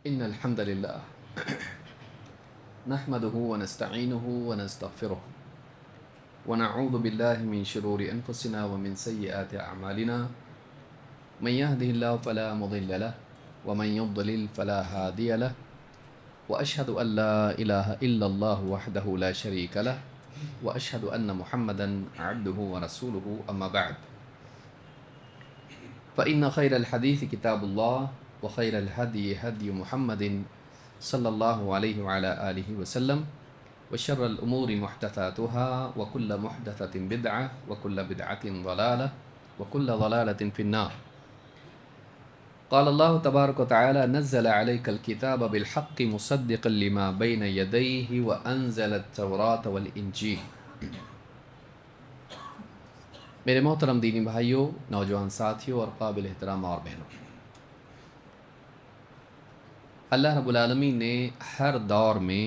إن الحمد لله نحمده ونستعينه ونستغفره ونعوذ بالله من شرور أنفسنا ومن سيئات أعمالنا من يهده الله فلا مضل له ومن يضلل فلا هادي له وأشهد أن لا إله إلا الله وحده لا شريك له وأشهد أن محمدا عبده ورسوله أما بعد فإن خير الحديث كتاب الله وخير الهدي هدي محمد صلى الله عليه وعلى آله وسلم وشر الأمور محدثاتها وكل محدثة بدعة وكل بدعة ضلالة وكل ضلالة في النار. قال الله تبارك وتعالى نزل عليك الكتاب بالحق مصدقا لما بين يديه وأنزل التوراة والإنجيل. میرے محترم دینی بھائیوں، نوجوان ساتھیوں اور قابل احترام اور بہنوں، اللہ رب العالمین نے ہر دور میں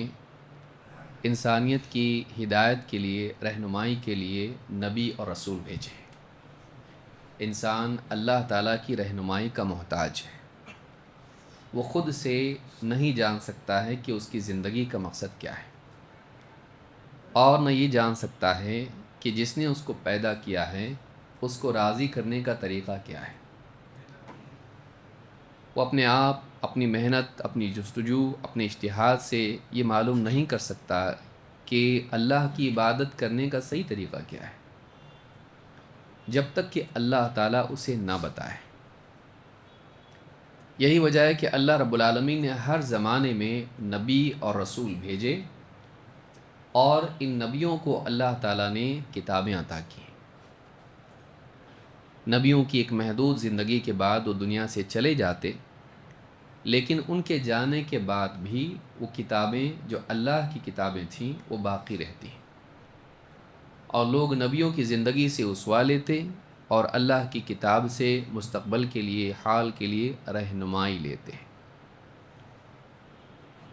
انسانیت کی ہدایت کے لیے، رہنمائی کے لیے نبی اور رسول بھیجے ہیں۔ انسان اللہ تعالیٰ کی رہنمائی کا محتاج ہے۔ وہ خود سے نہیں جان سکتا ہے کہ اس کی زندگی کا مقصد کیا ہے، اور نہ یہ جان سکتا ہے کہ جس نے اس کو پیدا کیا ہے اس کو راضی کرنے کا طریقہ کیا ہے۔ وہ اپنے آپ، اپنی محنت، اپنی جستجو، اپنے اجتہاد سے یہ معلوم نہیں کر سکتا کہ اللہ کی عبادت کرنے کا صحیح طریقہ کیا ہے، جب تک کہ اللہ تعالیٰ اسے نہ بتائے۔ یہی وجہ ہے کہ اللہ رب العالمین نے ہر زمانے میں نبی اور رسول بھیجے، اور ان نبیوں کو اللہ تعالیٰ نے کتابیں عطا کی۔ نبیوں کی ایک محدود زندگی کے بعد وہ دنیا سے چلے جاتے، لیکن ان کے جانے کے بعد بھی وہ کتابیں جو اللہ کی کتابیں تھیں وہ باقی رہتی ہیں، اور لوگ نبیوں کی زندگی سے اسوا لیتے اور اللہ کی کتاب سے مستقبل کے لیے، حال کے لیے رہنمائی لیتے ہیں۔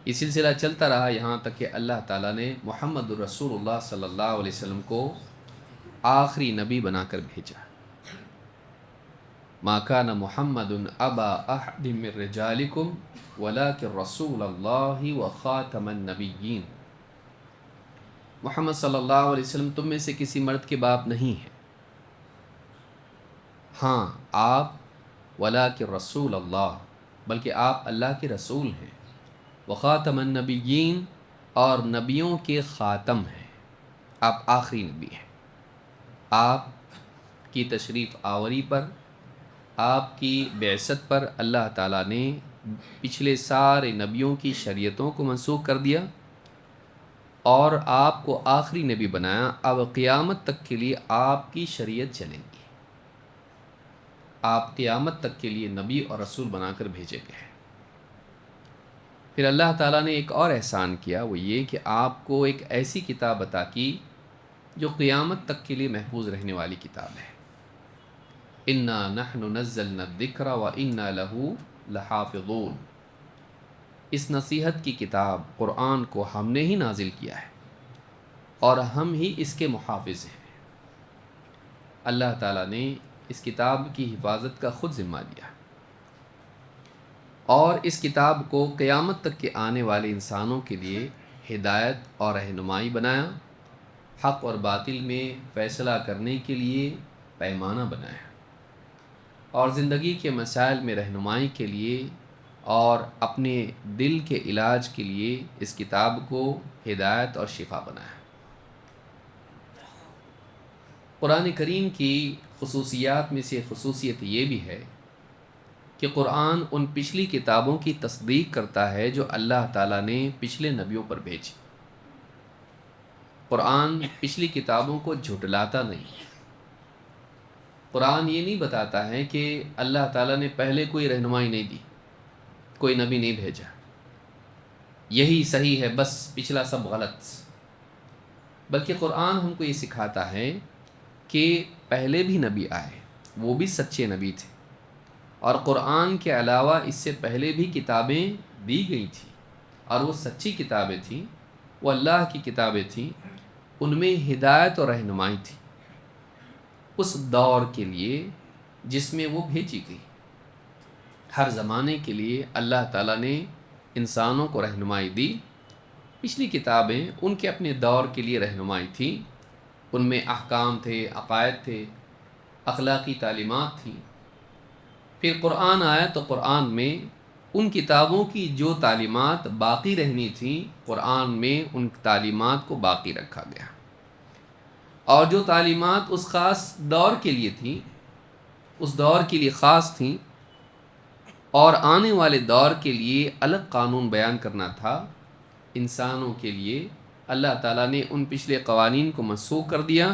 یہ سلسلہ چلتا رہا یہاں تک کہ اللہ تعالیٰ نے محمد الرسول اللہ صلی اللہ علیہ وسلم کو آخری نبی بنا کر بھیجا۔ ما کان محمد ابا احد من رجالکم ولکن رسول اللہ وخاتم النبیین۔ محمد صلی اللہ علیہ وسلم تم میں سے کسی مرد کے باپ نہیں ہیں، ہاں آپ ولکن رسول اللہ، بلکہ آپ اللہ کے رسول ہیں، وخاتم النبیین، اور نبیوں کے خاتم ہیں، آپ آخری نبی ہیں۔ آپ کی تشریف آوری پر، آپ کی بعثت پر اللہ تعالیٰ نے پچھلے سارے نبیوں کی شریعتوں کو منسوخ کر دیا اور آپ کو آخری نبی بنایا۔ اب قیامت تک کے لیے آپ کی شریعت چلیں گی۔ آپ قیامت تک کے لیے نبی اور رسول بنا کر بھیجے گئے ہیں۔ پھر اللہ تعالیٰ نے ایک اور احسان کیا، وہ یہ کہ آپ کو ایک ایسی کتاب عطا کی جو قیامت تک کے لیے محفوظ رہنے والی کتاب ہے۔ انا نحن نزلنا الذکر وانا لہ لحافظون۔ اس نصیحت کی کتاب قرآن کو ہم نے ہی نازل کیا ہے اور ہم ہی اس کے محافظ ہیں۔ اللہ تعالیٰ نے اس کتاب کی حفاظت کا خود ذمہ لیا، اور اس کتاب کو قیامت تک کے آنے والے انسانوں کے لیے ہدایت اور رہنمائی بنایا، حق اور باطل میں فیصلہ کرنے کے لیے پیمانہ بنایا، اور زندگی کے مسائل میں رہنمائی کے لیے اور اپنے دل کے علاج کے لیے اس کتاب کو ہدایت اور شفا بنایا۔ قرآن کریم کی خصوصیات میں سے خصوصیت یہ بھی ہے کہ قرآن ان پچھلی کتابوں کی تصدیق کرتا ہے جو اللہ تعالیٰ نے پچھلے نبیوں پر بھیجی۔ قرآن پچھلی کتابوں کو جھٹلاتا نہیں۔ قرآن یہ نہیں بتاتا ہے کہ اللہ تعالیٰ نے پہلے کوئی رہنمائی نہیں دی، کوئی نبی نہیں بھیجا، یہی صحیح ہے، بس پچھلا سب غلط۔ بلکہ قرآن ہم کو یہ سکھاتا ہے کہ پہلے بھی نبی آئے، وہ بھی سچے نبی تھے، اور قرآن کے علاوہ اس سے پہلے بھی کتابیں دی گئی تھیں، اور وہ سچی کتابیں تھیں، وہ اللہ کی کتابیں تھیں، ان میں ہدایت اور رہنمائی تھی اس دور کے لیے جس میں وہ بھیجی گئی۔ ہر زمانے کے لیے اللہ تعالیٰ نے انسانوں کو رہنمائی دی۔ پچھلی کتابیں ان کے اپنے دور کے لیے رہنمائی تھیں، ان میں احکام تھے، عقائد تھے، اخلاقی تعلیمات تھیں۔ پھر قرآن آیا تو قرآن میں ان کتابوں کی جو تعلیمات باقی رہنی تھیں، قرآن میں ان تعلیمات کو باقی رکھا گیا، اور جو تعلیمات اس خاص دور کے لیے تھیں، اس دور کے لیے خاص تھیں، اور آنے والے دور کے لیے الگ قانون بیان کرنا تھا انسانوں کے لیے، اللہ تعالیٰ نے ان پچھلے قوانین کو منسوخ کر دیا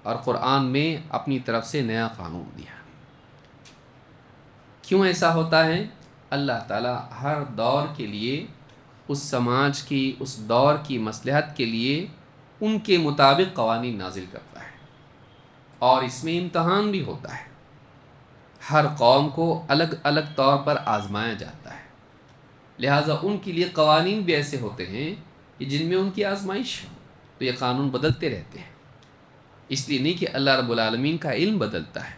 اور قرآن میں اپنی طرف سے نیا قانون دیا۔ کیوں ایسا ہوتا ہے؟ اللہ تعالیٰ ہر دور کے لیے اس سماج کی، اس دور کی مصلحت کے لیے ان کے مطابق قوانین نازل کرتا ہے، اور اس میں امتحان بھی ہوتا ہے۔ ہر قوم کو الگ الگ طور پر آزمایا جاتا ہے، لہٰذا ان کے لیے قوانین بھی ایسے ہوتے ہیں کہ جن میں ان کی آزمائش ہو، تو یہ قانون بدلتے رہتے ہیں۔ اس لیے نہیں کہ اللہ رب العالمین کا علم بدلتا ہے،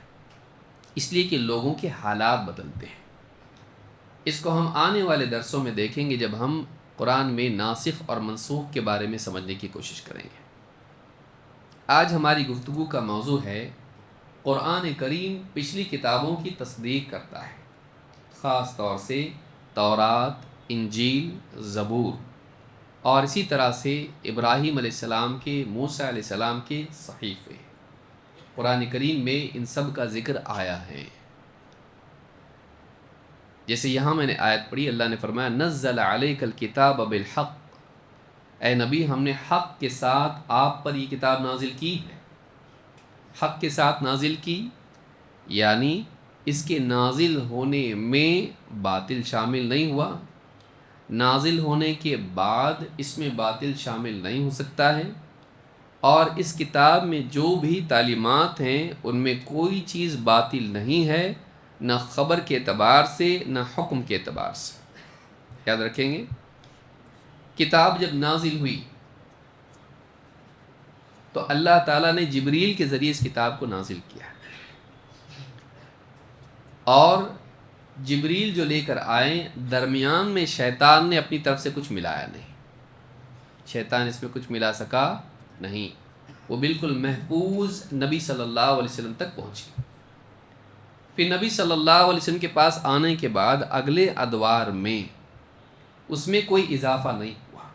اس لیے کہ لوگوں کے حالات بدلتے ہیں۔ اس کو ہم آنے والے درسوں میں دیکھیں گے جب ہم قرآن میں ناسخ اور منسوخ کے بارے میں سمجھنے کی کوشش کریں گے۔ آج ہماری گفتگو کا موضوع ہے قرآن کریم پچھلی کتابوں کی تصدیق کرتا ہے، خاص طور سے تورات، انجیل، زبور، اور اسی طرح سے ابراہیم علیہ السلام کے، موسیٰ علیہ السلام کے صحیفے۔ قرآن کریم میں ان سب کا ذکر آیا ہے۔ جیسے یہاں میں نے آیت پڑھی، اللہ نے فرمایا نزل علیک الکتاب بالحق، اے نبی ہم نے حق کے ساتھ آپ پر یہ کتاب نازل کی ہے۔ حق کے ساتھ نازل کی یعنی اس کے نازل ہونے میں باطل شامل نہیں ہوا، نازل ہونے کے بعد اس میں باطل شامل نہیں ہو سکتا ہے، اور اس کتاب میں جو بھی تعلیمات ہیں ان میں کوئی چیز باطل نہیں ہے، نہ خبر کے اعتبار سے نہ حکم کے اعتبار سے۔ یاد رکھیں گے، کتاب جب نازل ہوئی تو اللہ تعالیٰ نے جبریل کے ذریعے اس کتاب کو نازل کیا، اور جبریل جو لے کر آئے، درمیان میں شیطان نے اپنی طرف سے کچھ ملایا نہیں، شیطان اس میں کچھ ملا سکا نہیں، وہ بالکل محفوظ نبی صلی اللہ علیہ وسلم تک پہنچی۔ پھر نبی صلی اللہ علیہ وسلم کے پاس آنے کے بعد اگلے ادوار میں اس میں کوئی اضافہ نہیں ہوا۔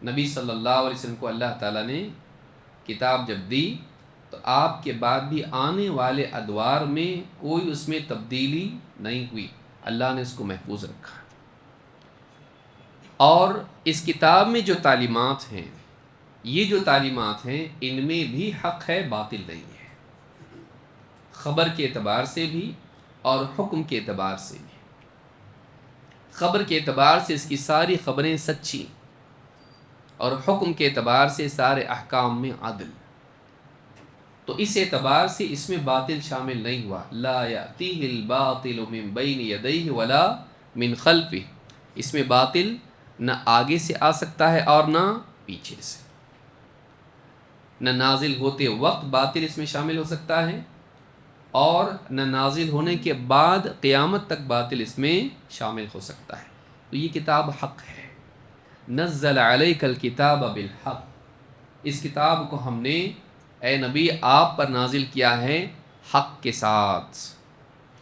نبی صلی اللہ علیہ وسلم کو اللہ تعالیٰ نے کتاب جب دی تو آپ کے بعد بھی آنے والے ادوار میں کوئی اس میں تبدیلی نہیں ہوئی، اللہ نے اس کو محفوظ رکھا۔ اور اس کتاب میں جو تعلیمات ہیں، یہ جو تعلیمات ہیں ان میں بھی حق ہے، باطل نہیں ہے، خبر کے اعتبار سے بھی اور حکم کے اعتبار سے بھی۔ خبر کے اعتبار سے اس کی ساری خبریں سچی، اور حکم کے اعتبار سے سارے احکام میں عدل، تو اس اعتبار سے اس میں باطل شامل نہیں ہوا۔ لا یأتیہ الباطل من بین یدیہ ولا من خلفہ، اس میں باطل نہ آگے سے آ سکتا ہے اور نہ پیچھے سے، نہ نازل ہوتے وقت باطل اس میں شامل ہو سکتا ہے، اور نہ نازل ہونے کے بعد قیامت تک باطل اس میں شامل ہو سکتا ہے۔ تو یہ کتاب حق ہے۔ نزل علیک الکتاب بالحق، اس کتاب کو ہم نے اے نبی آپ پر نازل کیا ہے حق کے ساتھ،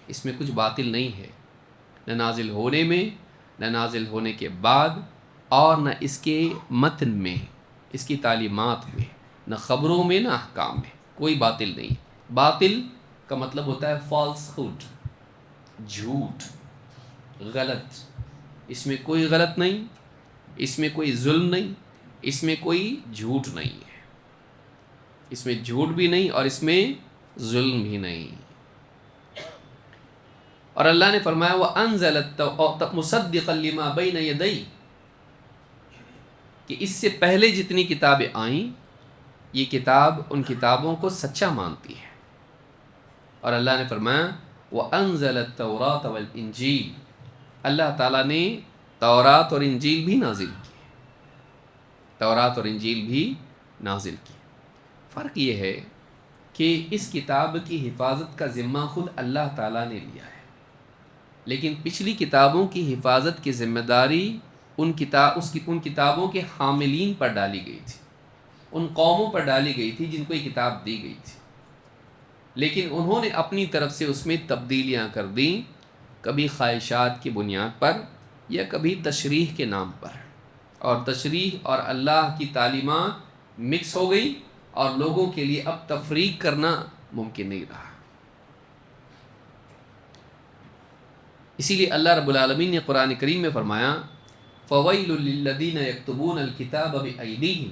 اس میں کچھ باطل نہیں ہے، نہ نازل ہونے میں، نہ نازل ہونے کے بعد، اور نہ اس کے متن میں، اس کی تعلیمات میں، نہ خبروں میں، نہ احکام میں کوئی باطل نہیں۔ باطل کا مطلب ہوتا ہے فالس ہوڈ، جھوٹ، غلط، اس میں کوئی غلط نہیں، اس میں کوئی ظلم نہیں، اس میں کوئی جھوٹ نہیں ہے، اس میں جھوٹ بھی نہیں اور اس میں ظلم بھی نہیں۔ اور اللہ نے فرمایا وَأَنزَلَ التَّوْرَاةَ مُصَدِّقًا لِمَا بَيْنَ يَدَيْهِ، کہ اس سے پہلے جتنی کتابیں آئیں یہ کتاب ان کتابوں کو سچا مانتی ہے۔ اور اللہ نے فرمایا وَأَنزَلَ التَّوْرَاةَ وَالْإِنجِيلَ، اللہ تعالیٰ نے تورات اور انجیل بھی نازل کی، تورات اور انجیل بھی نازل کی۔ فرق یہ ہے کہ اس کتاب کی حفاظت کا ذمہ خود اللہ تعالیٰ نے لیا ہے، لیکن پچھلی کتابوں کی حفاظت کی ذمہ داری ان کتابوں کے حاملین پر ڈالی گئی تھی، ان قوموں پر ڈالی گئی تھی جن کو یہ کتاب دی گئی تھی، لیکن انہوں نے اپنی طرف سے اس میں تبدیلیاں کر دیں، کبھی خواہشات کی بنیاد پر یا کبھی تشریح کے نام پر، اور تشریح اور اللہ کی تعلیمات مکس ہو گئی اور لوگوں کے لیے اب تفریق کرنا ممکن نہیں رہا۔ اسی لیے اللہ رب العالمین نے قرآن کریم میں فرمایا فَوَيْلٌ لِّلَّذِينَ يَكْتُبُونَ الْكِتَابَ بِأَيْدِيهِمْ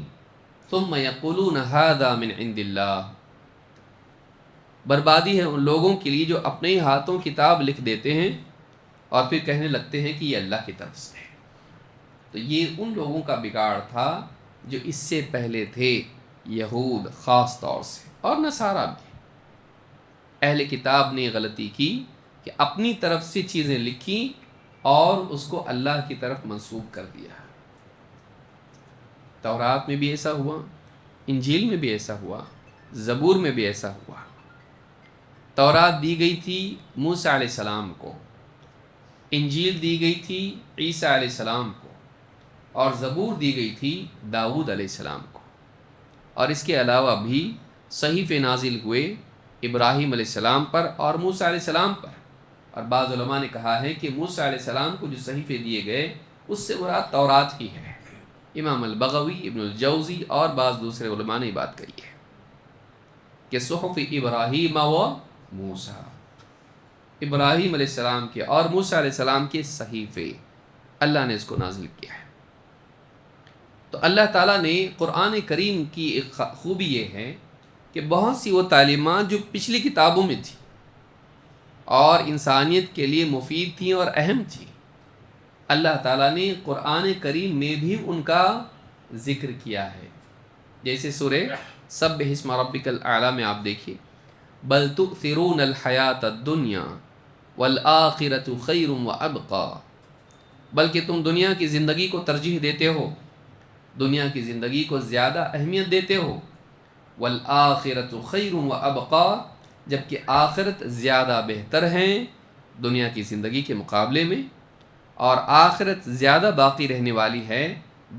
ثُمَّ يَقُولُونَ هَٰذَا مِنْ عِندِ اللَّهِ، بربادی ہے ان لوگوں کے لیے جو اپنے ہی ہاتھوں کتاب لکھ دیتے ہیں اور پھر کہنے لگتے ہیں کہ یہ اللہ کی طرف سے ہے۔ تو یہ ان لوگوں کا بگاڑ تھا جو اس سے پہلے تھے، یہود خاص طور سے اور نصارہ بھی۔ اہل کتاب نے غلطی کی کہ اپنی طرف سے چیزیں لکھی اور اس کو اللہ کی طرف منسوب کر دیا۔ تورات میں بھی ایسا ہوا، انجیل میں بھی ایسا ہوا، زبور میں بھی ایسا ہوا۔ تورات دی گئی تھی موسیٰ علیہ السلام کو، انجیل دی گئی تھی عیسیٰ علیہ السلام کو، اور زبور دی گئی تھی داؤد علیہ السلام کو، اور اس کے علاوہ بھی صحیفے نازل ہوئے ابراہیم علیہ السلام پر اور موسیٰ علیہ السلام پر، اور بعض علماء نے کہا ہے کہ موسیٰ علیہ السلام کو جو صحیفے دیے گئے اس سے مراد تورات ہی ہے۔ امام البغوی، ابن الجوزی اور بعض دوسرے علماء نے بات کہی ہے کہ صحف ابراہیم و موسیٰ، ابراہیم علیہ السلام کے اور موسیٰ علیہ السلام کے صحیفے اللہ نے اس کو نازل کیا ہے۔ تو اللہ تعالیٰ نے قرآن کریم کی ایک خوبی یہ ہے کہ بہت سی وہ تعلیمات جو پچھلی کتابوں میں تھی اور انسانیت کے لیے مفید تھیں اور اہم تھیں، اللہ تعالیٰ نے قرآن کریم میں بھی ان کا ذکر کیا ہے۔ جیسے سورہ سبح اسم ربک الاعلی میں آپ دیکھیے بل تؤثرون الحیات الدنیا والآخرۃ خیر وابقی، بلکہ تم دنیا کی زندگی کو ترجیح دیتے ہو، دنیا کی زندگی کو زیادہ اہمیت دیتے ہو، والآخرۃ خیر وابقی، جبکہ آخرت زیادہ بہتر ہیں دنیا کی زندگی کے مقابلے میں، اور آخرت زیادہ باقی رہنے والی ہے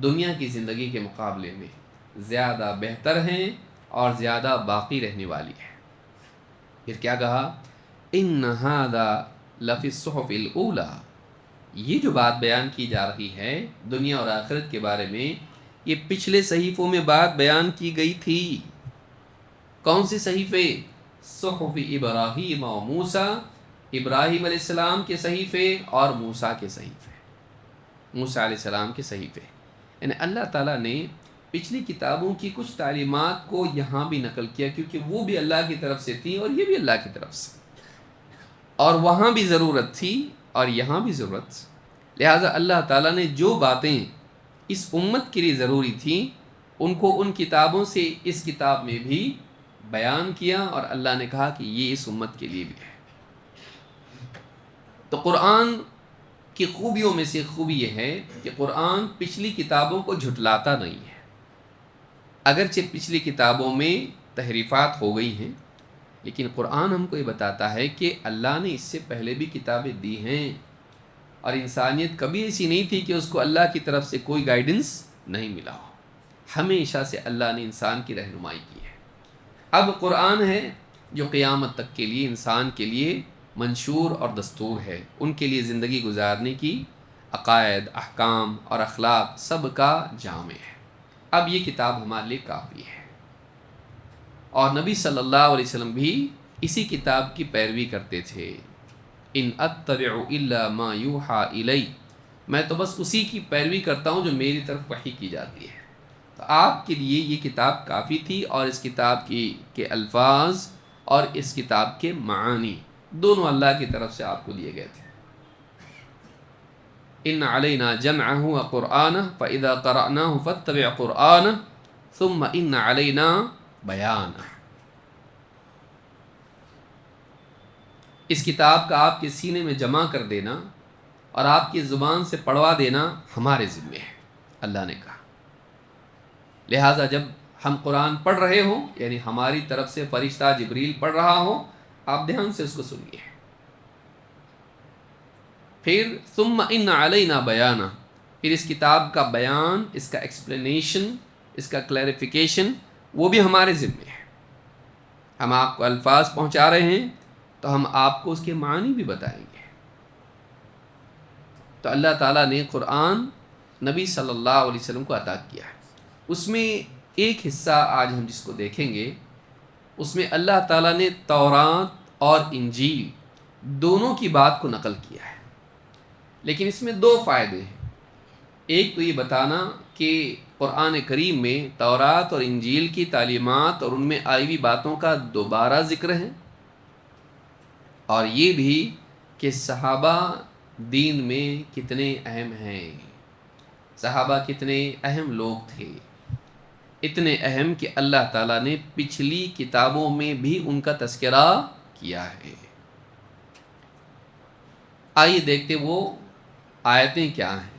دنیا کی زندگی کے مقابلے میں، زیادہ بہتر ہیں اور زیادہ باقی رہنے والی ہے۔ پھر کیا کہا؟ ان ھذا لفی الصحف الاولی، یہ جو بات بیان کی جا رہی ہے دنیا اور آخرت کے بارے میں، یہ پچھلے صحیفوں میں بات بیان کی گئی تھی۔ کون سے صحیفے؟ صحف ابراہیم و موسیٰ، ابراہیم علیہ السلام کے صحیفے اور موسیٰ کے صحیفے، موسیٰ علیہ السلام کے صحیفے۔ یعنی اللہ تعالیٰ نے پچھلی کتابوں کی کچھ تعلیمات کو یہاں بھی نقل کیا، کیونکہ وہ بھی اللہ کی طرف سے تھی اور یہ بھی اللہ کی طرف سے، اور وہاں بھی ضرورت تھی اور یہاں بھی ضرورت تھی۔ لہٰذا اللہ تعالیٰ نے جو باتیں اس امت کے لیے ضروری تھیں ان کو ان کتابوں سے اس کتاب میں بھی بیان کیا، اور اللہ نے کہا کہ یہ اس امت کے لیے بھی ہے۔ تو قرآن کی خوبیوں میں سے خوبی یہ ہے کہ قرآن پچھلی کتابوں کو جھٹلاتا نہیں ہے، اگرچہ پچھلی کتابوں میں تحریفات ہو گئی ہیں، لیکن قرآن ہم کو یہ بتاتا ہے کہ اللہ نے اس سے پہلے بھی کتابیں دی ہیں، اور انسانیت کبھی ایسی نہیں تھی کہ اس کو اللہ کی طرف سے کوئی گائیڈنس نہیں ملا ہو، ہمیشہ سے اللہ نے انسان کی رہنمائی کی ہے۔ اب قرآن ہے جو قیامت تک کے لیے انسان کے لیے منشور اور دستور ہے، ان کے لیے زندگی گزارنے کی عقائد، احکام اور اخلاق سب کا جامع ہے۔ اب یہ کتاب ہمارے لیے کافی ہے، اور نبی صلی اللہ علیہ وسلم بھی اسی کتاب کی پیروی کرتے تھے۔ ان اتبع الا ما یوحى الی، میں تو بس اسی کی پیروی کرتا ہوں جو میری طرف وحی کی جاتی ہے۔ تو آپ کے لیے یہ کتاب کافی تھی، اور اس کتاب کے الفاظ اور اس کتاب کے معانی دونوں اللہ کی طرف سے آپ کو دیے گئے تھے۔ ان علینا جمعہ وقرآنہ فاذا قرأناہ فاتبع قرآنہ ثم ان علینا بیانہ۔ اس کتاب کا آپ کے سینے میں جمع کر دینا اور آپ کی زبان سے پڑھوا دینا ہمارے ذمے ہے، اللہ نے کہا۔ لہٰذا جب ہم قرآن پڑھ رہے ہوں، یعنی ہماری طرف سے فرشتہ جبریل پڑھ رہا ہو، آپ دھیان سے اس کو سنیے۔ پھر ثم ان علینا بیانہ، پھر اس کتاب کا بیان، اس کا ایکسپلینیشن، اس کا کلیریفیکیشن وہ بھی ہمارے ذمے ہے۔ ہم آپ کو الفاظ پہنچا رہے ہیں تو ہم آپ کو اس کے معنی بھی بتائیں گے۔ تو اللہ تعالیٰ نے قرآن نبی صلی اللہ علیہ وسلم کو عطا کیا ہے۔ اس میں ایک حصہ آج ہم جس کو دیکھیں گے، اس میں اللہ تعالیٰ نے تورات اور انجیل دونوں کی بات کو نقل کیا ہے، لیکن اس میں دو فائدے ہیں۔ ایک تو یہ بتانا کہ قرآن کریم میں تورات اور انجیل کی تعلیمات اور ان میں آئی ہوئی باتوں کا دوبارہ ذکر ہے، اور یہ بھی کہ صحابہ دین میں کتنے اہم ہیں، صحابہ کتنے اہم لوگ تھے، اتنے اہم کہ اللہ تعالیٰ نے پچھلی کتابوں میں بھی ان کا تذکرہ کیا ہے۔ آئیے دیکھتے وہ آیتیں کیا ہیں۔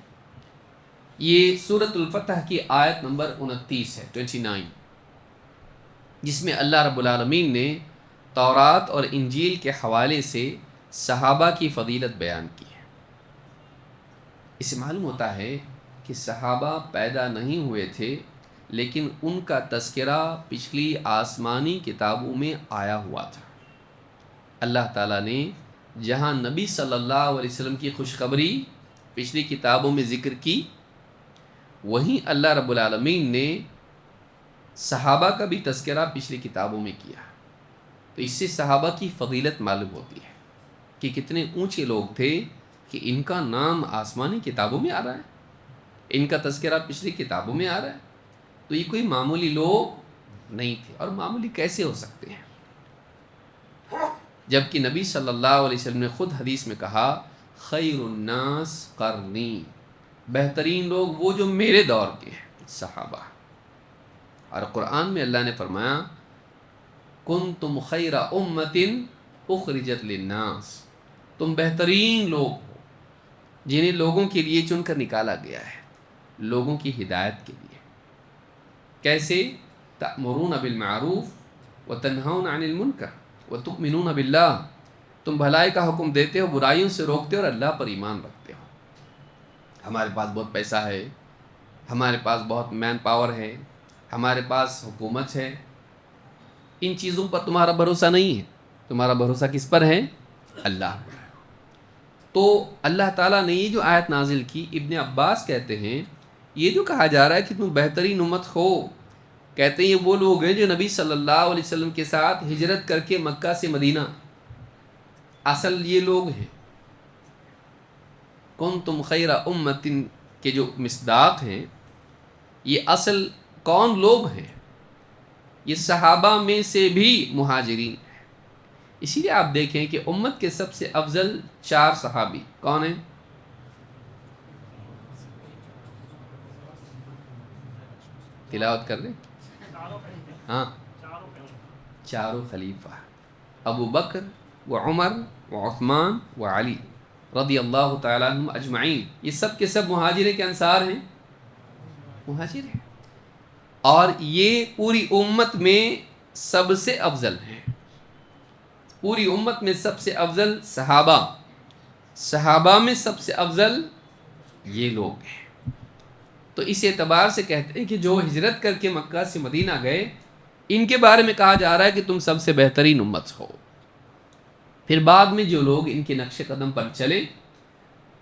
یہ سورۃ الفتح کی آیت نمبر 29 ہے، 29، جس میں اللہ رب العالمین نے تورات اور انجیل کے حوالے سے صحابہ کی فضیلت بیان کی ہے۔ اس سے معلوم ہوتا ہے کہ صحابہ پیدا نہیں ہوئے تھے، لیکن ان کا تذکرہ پچھلی آسمانی کتابوں میں آیا ہوا تھا۔ اللہ تعالیٰ نے جہاں نبی صلی اللہ علیہ وسلم کی خوشخبری پچھلی کتابوں میں ذکر کی، وہیں اللہ رب العالمین نے صحابہ کا بھی تذکرہ پچھلی کتابوں میں کیا۔ تو اس سے صحابہ کی فضیلت معلوم ہوتی ہے کہ کتنے اونچے لوگ تھے کہ ان کا نام آسمانی کتابوں میں آ رہا ہے، ان کا تذکرہ پچھلی کتابوں میں آ رہا ہے۔ تو یہ کوئی معمولی لوگ نہیں تھے، اور معمولی کیسے ہو سکتے ہیں جبکہ نبی صلی اللہ علیہ وسلم نے خود حدیث میں کہا خیر الناس قرنی، بہترین لوگ وہ جو میرے دور کے ہیں، صحابہ۔ اور قرآن میں اللہ نے فرمایا کنتم خیر امۃ اخرجت للناس، تم بہترین لوگ ہو جنہیں لوگوں کے لیے چن کر نکالا گیا ہے، لوگوں کی ہدایت کے لیے۔ کیسے؟ تأمرون بالمعروف وتنہون عن المنکر وتؤمنون باللہ، تم بھلائی کا حکم دیتے ہو، برائیوں سے روکتے ہو، اور اللہ پر ایمان رکھتے ہو۔ ہمارے پاس بہت پیسہ ہے، ہمارے پاس بہت مین پاور ہے، ہمارے پاس حکومت ہے، ان چیزوں پر تمہارا بھروسہ نہیں ہے، تمہارا بھروسہ کس پر ہے؟ اللہ پر۔ تو اللہ تعالیٰ نے یہ جو آیت نازل کی، ابن عباس کہتے ہیں یہ جو کہا جا رہا ہے کہ تم بہترین امت ہو، کہتے ہیں یہ وہ لوگ ہیں جو نبی صلی اللہ علیہ وسلم کے ساتھ ہجرت کر کے مکہ سے مدینہ، اصل یہ لوگ ہیں۔ کنتم خیر امت کے جو مصداق ہیں، یہ اصل کون لوگ ہیں؟ یہ صحابہ میں سے بھی مہاجرین ہیں۔ اسی لیے آپ دیکھیں کہ امت کے سب سے افضل 4 صحابی کون ہیں؟ تلاوت کر لیں۔ ہاں، چاروں خلیفہ، ابو بکر و عمر و عثمان و علی رضی اللہ تعالیٰ عنہم اجمعین، یہ سب کے سب مہاجر کے انصار ہیں، مہاجر ہیں، اور یہ پوری امت میں سب سے افضل ہیں۔ پوری امت میں سب سے افضل صحابہ، صحابہ میں سب سے افضل یہ لوگ ہیں۔ تو اس اعتبار سے کہتے ہیں کہ جو ہجرت کر کے مکہ سے مدینہ گئے، ان کے بارے میں کہا جا رہا ہے کہ تم سب سے بہترین امت ہو۔ پھر بعد میں جو لوگ ان کے نقش قدم پر چلے،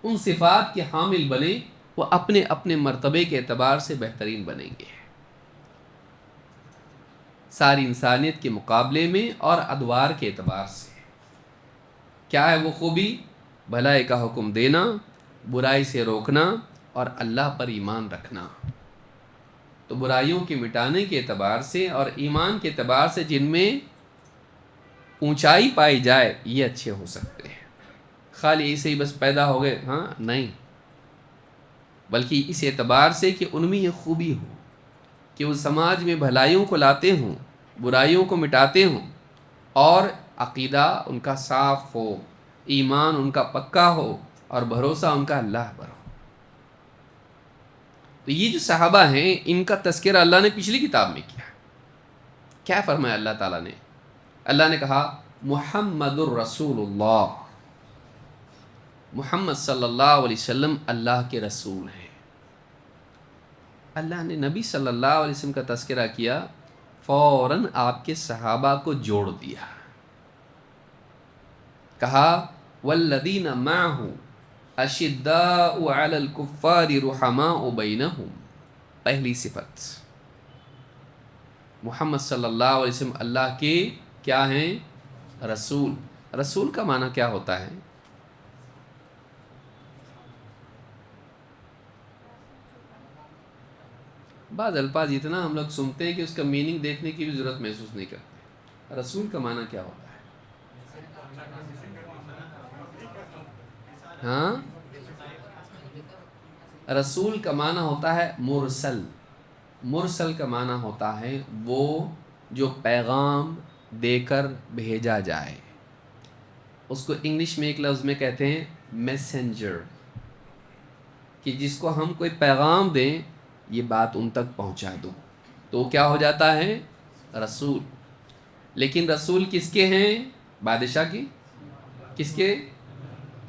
ان صفات کے حامل بنے، وہ اپنے اپنے مرتبے کے اعتبار سے بہترین بنیں گے، ساری انسانیت کے مقابلے میں اور ادوار کے اعتبار سے۔ کیا ہے وہ خوبی؟ بھلائی کا حکم دینا، برائی سے روکنا، اور اللہ پر ایمان رکھنا۔ تو برائیوں کے مٹانے کے اعتبار سے اور ایمان کے اعتبار سے جن میں اونچائی پائی جائے، یہ اچھے ہو سکتے ہیں۔ خالی ایسے ہی بس پیدا ہو گئے، ہاں نہیں، بلکہ اس اعتبار سے کہ ان میں یہ خوبی ہو کہ وہ سماج میں بھلائیوں کو لاتے ہوں، برائیوں کو مٹاتے ہوں، اور عقیدہ ان کا صاف ہو، ایمان ان کا پکا ہو، اور بھروسہ ان کا اللہ پر ہو۔ تو یہ جو صحابہ ہیں، ان کا تذکرہ اللہ نے پچھلی کتاب میں کیا۔ کیا فرمایا اللہ تعالیٰ نے؟ اللہ نے کہا محمد الرسول اللہ، محمد صلی اللہ علیہ وسلم اللہ کے رسول ہیں. اللہ نے نبی صلی اللہ علیہ وسلم کا تذکرہ کیا، فوراً آپ کے صحابہ کو جوڑ دیا. کہا والذین معہ اشداء علی الکفار رحماء بینہم. پہلی صفت، محمد صلی اللہ علیہ وسلم اللہ کے کیا ہیں؟ رسول. رسول کا معنی کیا ہوتا ہے؟ بعض الفاظ اتنا ہم لوگ سنتے ہیں کہ اس کا میننگ دیکھنے کی بھی ضرورت محسوس نہیں کرتے. رسول کا معنی کیا ہوتا ہے؟ ہاں، رسول کا معنی ہوتا ہے مرسل. مرسل کا معنی ہوتا ہے وہ جو پیغام دے کر بھیجا جائے. اس کو انگلش میں ایک لفظ میں کہتے ہیں میسنجر، کہ جس کو ہم کوئی پیغام دیں، یہ بات ان تک پہنچا دو، تو کیا ہو جاتا ہے؟ رسول. لیکن رسول کس کے ہیں؟ بادشاہ کی؟ کس کے؟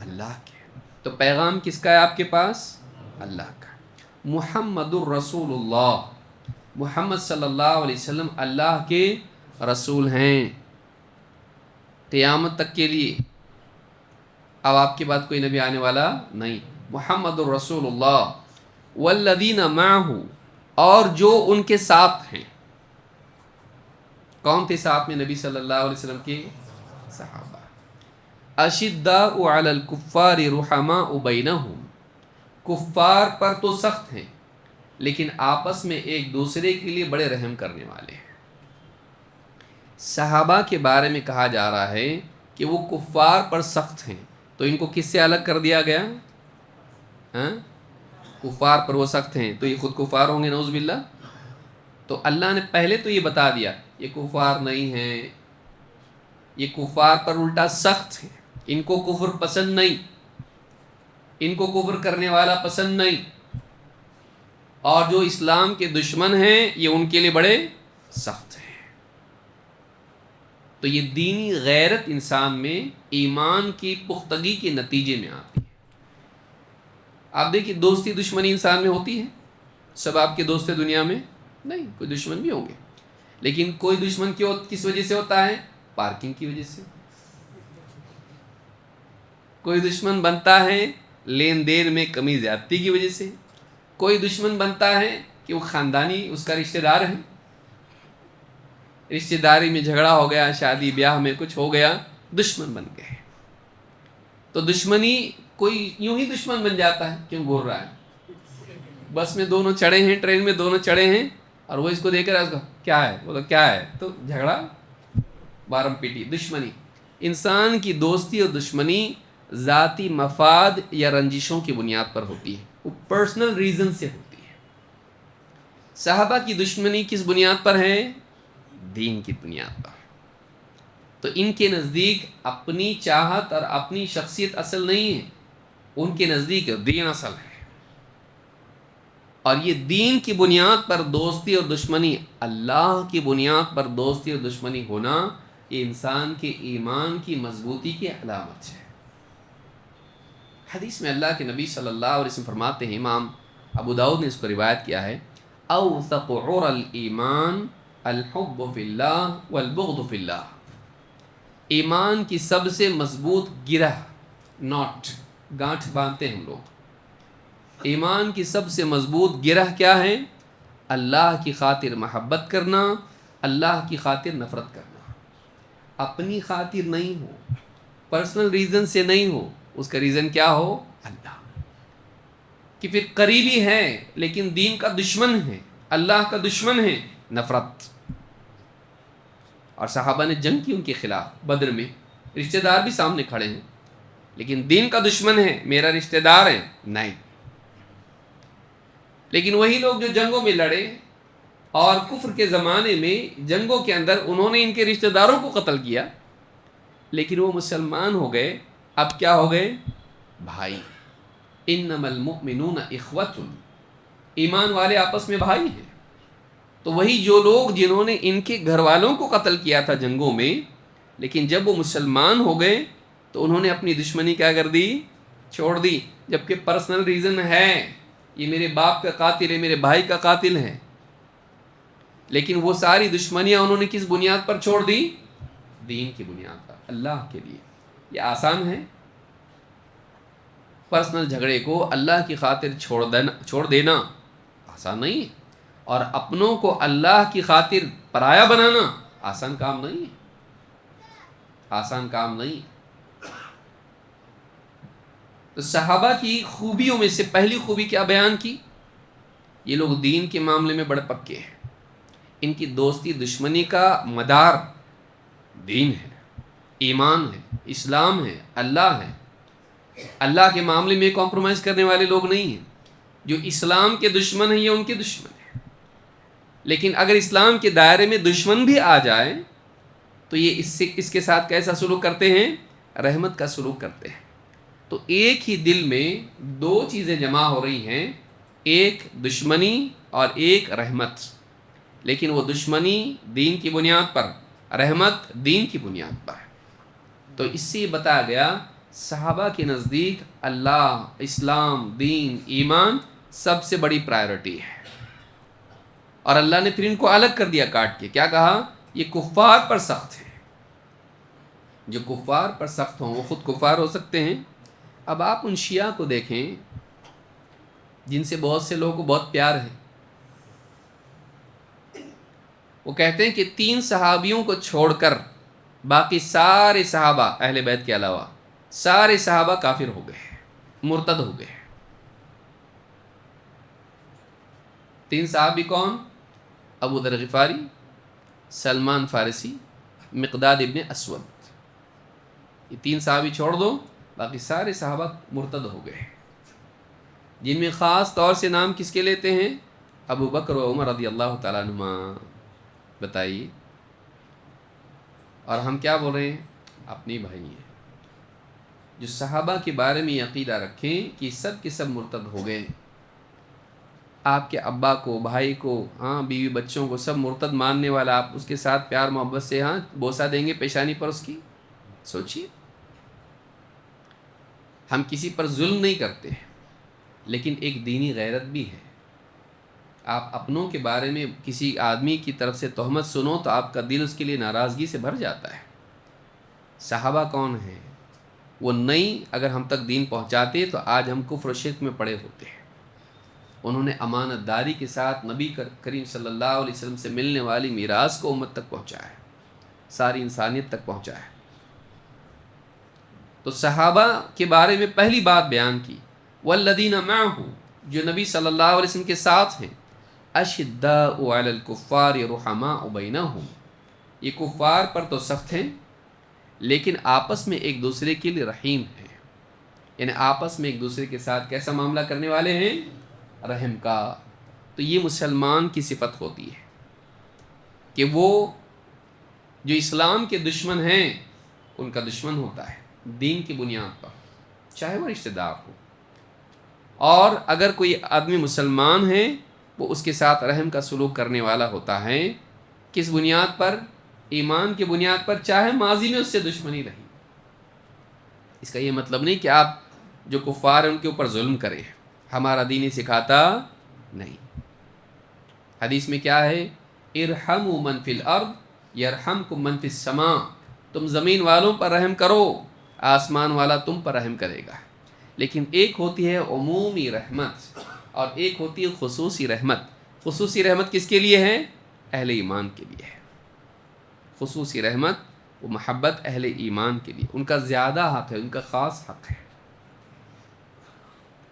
اللہ کے. تو پیغام کس کا ہے آپ کے پاس؟ اللہ کا. محمد الرسول اللہ، محمد صلی اللہ علیہ وسلم اللہ کے رسول ہیں قیامت تک کے لیے. اب آپ کے بعد کوئی نبی آنے والا نہیں. محمد الرسول اللہ والذین معہ، اور جو ان کے ساتھ ہیں. کون تھے ساتھ میں نبی صلی اللہ علیہ وسلم کے؟ صحابہ. اشداء علی الکفار رحماء بینہم، کفار پر تو سخت ہیں لیکن آپس میں ایک دوسرے کے لیے بڑے رحم کرنے والے ہیں. صحابہ کے بارے میں کہا جا رہا ہے کہ وہ کفار پر سخت ہیں، تو ان کو کس سے الگ کر دیا گیا؟ ہاں، کفار پر وہ سخت ہیں تو یہ خود کفار ہوں گے نعوذ باللہ. تو اللہ نے پہلے تو یہ بتا دیا یہ کفار نہیں ہیں، یہ کفار پر الٹا سخت ہیں، ان کو کفر پسند نہیں، ان کو کفر کرنے والا پسند نہیں، اور جو اسلام کے دشمن ہیں یہ ان کے لیے بڑے سخت ہیں. تو یہ دینی غیرت انسان میں ایمان کی پختگی کے نتیجے میں آتی ہے. آپ دیکھیے دوستی دشمنی انسان میں ہوتی ہے. سب آپ کے دوست دنیا میں نہیں، کوئی دشمن بھی ہوں گے، لیکن کوئی دشمن کس وجہ سے ہوتا ہے؟ پارکنگ کی وجہ سے. کوئی دشمن بنتا ہے لین دین میں کمی زیادتی کی وجہ سے. کوئی دشمن بنتا ہے کہ وہ خاندانی اس کا رشتہ دار ہے، رشتہ داری میں جھگڑا ہو گیا، شادی بیاہ میں کچھ ہو گیا، دشمن بن گئے. تو دشمنی کوئی یوں ہی دشمن بن جاتا ہے. کیوں بول رہا ہے؟ بس میں دونوں چڑھے ہیں، ٹرین میں دونوں چڑھے ہیں، اور وہ اس کو دیکھ کر اس کو کیا ہے، وہ تو کیا ہے، تو جھگڑا، بارم پیٹی. دشمنی، انسان کی دوستی اور دشمنی ذاتی مفاد یا رنجشوں کی بنیاد پر ہوتی ہے، وہ پرسنل ریزن سے ہوتی ہے. صحابہ کی دشمنی کس بنیاد پر ہے؟ دین کی بنیاد پر. تو ان کے نزدیک اپنی چاہت اور اپنی شخصیت اصل نہیں ہے، ان کے نزدیک دین اصل ہے. اور یہ دین کی بنیاد پر دوستی اور دشمنی، اللہ کی بنیاد پر دوستی اور دشمنی ہونا، یہ انسان کے ایمان کی مضبوطی کی علامت ہے. حدیث میں اللہ کے نبی صلی اللہ علیہ وسلم فرماتے ہیں، امام ابو داؤد نے اس کو روایت کیا ہے، اوثق عر الایمان الحب فی اللہ والبغض فی اللہ. ایمان کی سب سے مضبوط گرہ، ناٹ، گانٹھ باندھتے ہیں ہم لوگ. ایمان کی سب سے مضبوط گرہ کیا ہے؟ اللہ کی خاطر محبت کرنا، اللہ کی خاطر نفرت کرنا. اپنی خاطر نہیں ہو، پرسنل ریزن سے نہیں ہو. اس کا ریزن کیا ہو؟ اللہ. کہ پھر قریبی ہے لیکن دین کا دشمن ہے، اللہ کا دشمن ہے، نفرت. اور صحابہ نے جنگ کی ان کے خلاف بدر میں، رشتہ دار بھی سامنے کھڑے ہیں لیکن دین کا دشمن ہے، میرا رشتہ دار ہے نہیں. لیکن وہی لوگ جو جنگوں میں لڑے اور کفر کے زمانے میں جنگوں کے اندر انہوں نے ان کے رشتہ داروں کو قتل کیا، لیکن وہ مسلمان ہو گئے. اب کیا ہو گئے؟ بھائی. انما المؤمنون اخوۃ، ایمان والے آپس میں بھائی ہیں. تو وہی جو لوگ جنہوں نے ان کے گھر والوں کو قتل کیا تھا جنگوں میں، لیکن جب وہ مسلمان ہو گئے تو انہوں نے اپنی دشمنی کیا کر دی؟ چھوڑ دی، جبکہ پرسنل ریزن ہے، یہ میرے باپ کا قاتل ہے، میرے بھائی کا قاتل ہے، لیکن وہ ساری دشمنیاں انہوں نے کس بنیاد پر چھوڑ دی؟ دین کی بنیاد پر، اللہ کے لیے۔ یہ آسان ہے؟ پرسنل جھگڑے کو اللہ کی خاطر چھوڑ دینا آسان نہیں ہے، اور اپنوں کو اللہ کی خاطر پرایا بنانا آسان کام نہیں ہے، آسان کام نہیں۔ تو صحابہ کی خوبیوں میں سے پہلی خوبی کیا بیان کی؟ یہ لوگ دین کے معاملے میں بڑے پکے ہیں، ان کی دوستی دشمنی کا مدار دین ہے، ایمان ہے، اسلام ہے، اللہ ہے۔ اللہ کے معاملے میں کمپرومائز کرنے والے لوگ نہیں ہیں۔ جو اسلام کے دشمن ہیں یہ ان کے دشمن ہیں، لیکن اگر اسلام کے دائرے میں دشمن بھی آ جائے تو یہ اس کے ساتھ کیسا سلوک کرتے ہیں؟ رحمت کا سلوک کرتے ہیں۔ تو ایک ہی دل میں دو چیزیں جمع ہو رہی ہیں، ایک دشمنی اور ایک رحمت، لیکن وہ دشمنی دین کی بنیاد پر، رحمت دین کی بنیاد پر۔ تو اس سے بتایا گیا صحابہ کے نزدیک اللہ، اسلام، دین، ایمان سب سے بڑی پرائیورٹی ہے، اور اللہ نے پھر ان کو الگ کر دیا کاٹ کے۔ کیا کہا؟ یہ کفار پر سخت ہے، جو کفار پر سخت ہوں وہ خود کفار ہو سکتے ہیں۔ اب آپ ان شیعہ کو دیکھیں جن سے بہت سے لوگوں کو بہت پیار ہے، وہ کہتے ہیں کہ 3 صحابیوں کو چھوڑ کر باقی سارے صحابہ، اہل بیت کے علاوہ سارے صحابہ کافر ہو گئے، مرتد ہو گئے۔ 3 صحابی کون؟ ابو ذر غفاری، سلمان فارسی، مقداد ابن اسود۔ یہ 3 صحابی چھوڑ دو، باقی سارے صحابہ مرتد ہو گئے، جن میں خاص طور سے نام کس کے لیتے ہیں؟ ابو بکر و عمر رضی اللہ تعالیٰ عنہما۔ بتائیے، اور ہم کیا بول رہے ہیں؟ اپنی بھائی ہیں جو صحابہ کے بارے میں عقیدہ رکھیں کہ سب کے سب مرتد ہو گئے، آپ کے ابا کو، بھائی کو، ہاں بیوی بچوں کو سب مرتد ماننے والا، آپ اس کے ساتھ پیار محبت سے ہاں بوسہ دیں گے پیشانی پر اس کی؟ سوچیے، ہم کسی پر ظلم نہیں کرتے ہیں، لیکن ایک دینی غیرت بھی ہے۔ آپ اپنوں کے بارے میں کسی آدمی کی طرف سے تہمت سنو تو آپ کا دل اس کے لیے ناراضگی سے بھر جاتا ہے۔ صحابہ کون ہیں؟ وہ نہیں اگر ہم تک دین پہنچاتے تو آج ہم کفر و شرک میں پڑے ہوتے ہیں۔ انہوں نے امانت داری کے ساتھ نبی کریم صلی اللہ علیہ وسلم سے ملنے والی میراث کو امت تک پہنچایا، ساری انسانیت تک پہنچایا۔ تو صحابہ کے بارے میں پہلی بات بیان کی، والذین معہ، جو نبی صلی اللہ علیہ وسلم کے ساتھ ہیں، اشداء علی الکفار رحماء بینہم، یہ کفار پر تو سخت ہیں لیکن آپس میں ایک دوسرے کے لیے رحیم ہیں، یعنی آپس میں ایک دوسرے کے ساتھ کیسا معاملہ کرنے والے ہیں؟ رحم کا۔ تو یہ مسلمان کی صفت ہوتی ہے کہ وہ جو اسلام کے دشمن ہیں ان کا دشمن ہوتا ہے دین کی بنیاد پر، چاہے وہ رشتہ دار ہو، اور اگر کوئی آدمی مسلمان ہے وہ اس کے ساتھ رحم کا سلوک کرنے والا ہوتا ہے۔ کس بنیاد پر؟ ایمان کی بنیاد پر، چاہے ماضی میں اس سے دشمنی رہی۔ اس کا یہ مطلب نہیں کہ آپ جو کفار ہیں ان کے اوپر ظلم کریں، ہمارا دین ہی سکھاتا نہیں۔ حدیث میں کیا ہے؟ ارحموا من فی الارض یرحمکم من فی السماء، تم زمین والوں پر رحم کرو، آسمان والا تم پر رحم کرے گا۔ لیکن ایک ہوتی ہے عمومی رحمت اور ایک ہوتی ہے خصوصی رحمت۔ خصوصی رحمت کس کے لیے ہے؟ اہل ایمان کے لیے ہے۔ خصوصی رحمت وہ محبت اہل ایمان کے لیے، ان کا زیادہ حق ہے، ان کا خاص حق ہے۔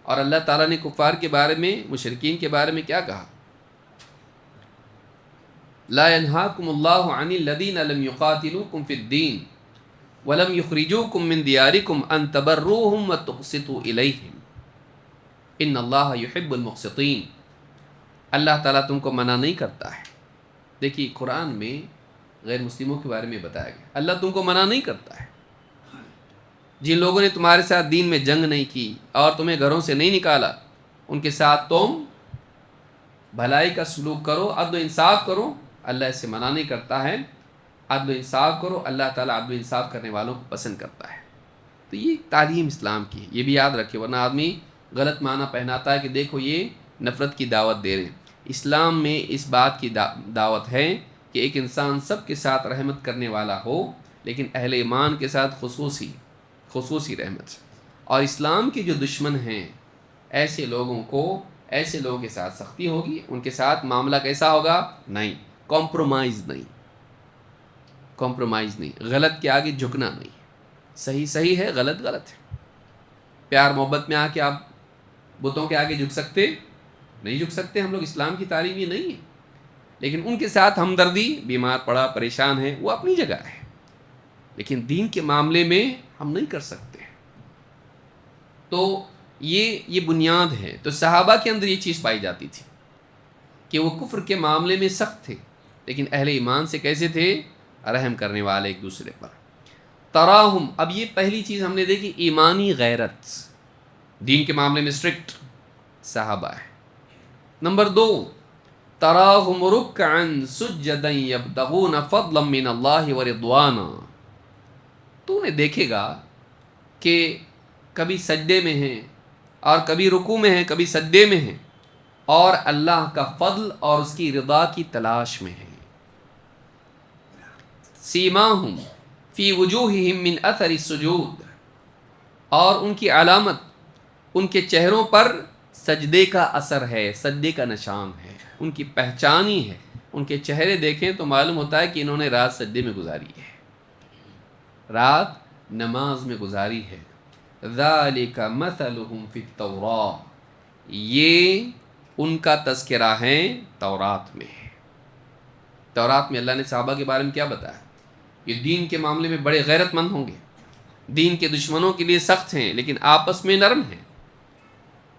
اور اللہ تعالیٰ نے کفار کے بارے میں، مشرکین کے بارے میں کیا کہا؟ لا ينهاكم الله عن الذين لم يقاتلوكم في الدين ولم يخرجوكم من دياركم ان تبروهم وتقسطوا اليهم ان الله يحب المقسطين۔ اللہ تعالیٰ تم کو منع نہیں کرتا ہے۔ دیکھیے قرآن میں غیر مسلموں کے بارے میں بتایا گیا، اللہ تم کو منع نہیں کرتا ہے۔ جن لوگوں نے تمہارے ساتھ دین میں جنگ نہیں کی اور تمہیں گھروں سے نہیں نکالا، ان کے ساتھ تم بھلائی کا سلوک کرو، عدل و انصاف کرو۔ اللہ اس سے منع نہیں کرتا ہے، عدل و انصاف کرو، اللہ تعالیٰ عدل و انصاف کرنے والوں کو پسند کرتا ہے۔ تو یہ تعلیم اسلام کی ہے، یہ بھی یاد رکھے، ورنہ آدمی غلط معنی پہناتا ہے کہ دیکھو یہ نفرت کی دعوت دے رہے ہیں۔ اسلام میں اس بات کی دعوت ہے کہ ایک انسان سب کے ساتھ رحمت کرنے والا ہو، لیکن اہل ایمان کے ساتھ خصوصی رحمت سے۔ اور اسلام کے جو دشمن ہیں ایسے لوگوں کے ساتھ سختی ہوگی، ان کے ساتھ معاملہ کیسا ہوگا؟ نہیں، کمپرومائز نہیں، غلط کے آگے جھکنا نہیں، صحیح ہے، غلط ہے۔ پیار محبت میں آ کے آپ بتوں کے آگے جھک سکتے نہیں، جھک سکتے ہم لوگ، اسلام کی تعلیم یہ نہیں ہے۔ لیکن ان کے ساتھ ہمدردی، بیمار پڑا پریشان ہے، وہ اپنی جگہ ہے، لیکن دین کے معاملے میں ہم نہیں کر سکتے۔ تو یہ بنیاد ہے۔ تو صحابہ کے اندر یہ چیز پائی جاتی تھی کہ وہ کفر کے معاملے میں سخت تھے، لیکن اہل ایمان سے کیسے تھے؟ رحم کرنے والے ایک دوسرے پر۔ تراہم، اب یہ پہلی چیز ہم نے دیکھی، ایمانی غیرت، دین کے معاملے میں اسٹرکٹ صحابہ ہے۔ نمبر 2، تراہم رکعا سجدا یبتغون فضلا من اللہ ورضوانا، تو نے دیکھے گا کہ کبھی سجدے میں ہیں اور کبھی رکوع میں ہیں، کبھی سجدے میں ہیں، اور اللہ کا فضل اور اس کی رضا کی تلاش میں ہیں۔ سیماہم فی وجوہہم من اثر السجود، اور ان کی علامت ان کے چہروں پر سجدے کا اثر ہے، سجدے کا نشان ہے، ان کی پہچان ہی ہے۔ ان کے چہرے دیکھیں تو معلوم ہوتا ہے کہ انہوں نے رات سجدے میں گزاری ہے، رات نماز میں گزاری ہے۔ ذالک مثلہم فی التوراۃ، یہ ان کا تذکرہ ہے تورات میں۔ تورات میں اللہ نے صحابہ کے بارے میں کیا بتایا؟ یہ دین کے معاملے میں بڑے غیرت مند ہوں گے، دین کے دشمنوں کے لیے سخت ہیں لیکن آپس میں نرم ہیں،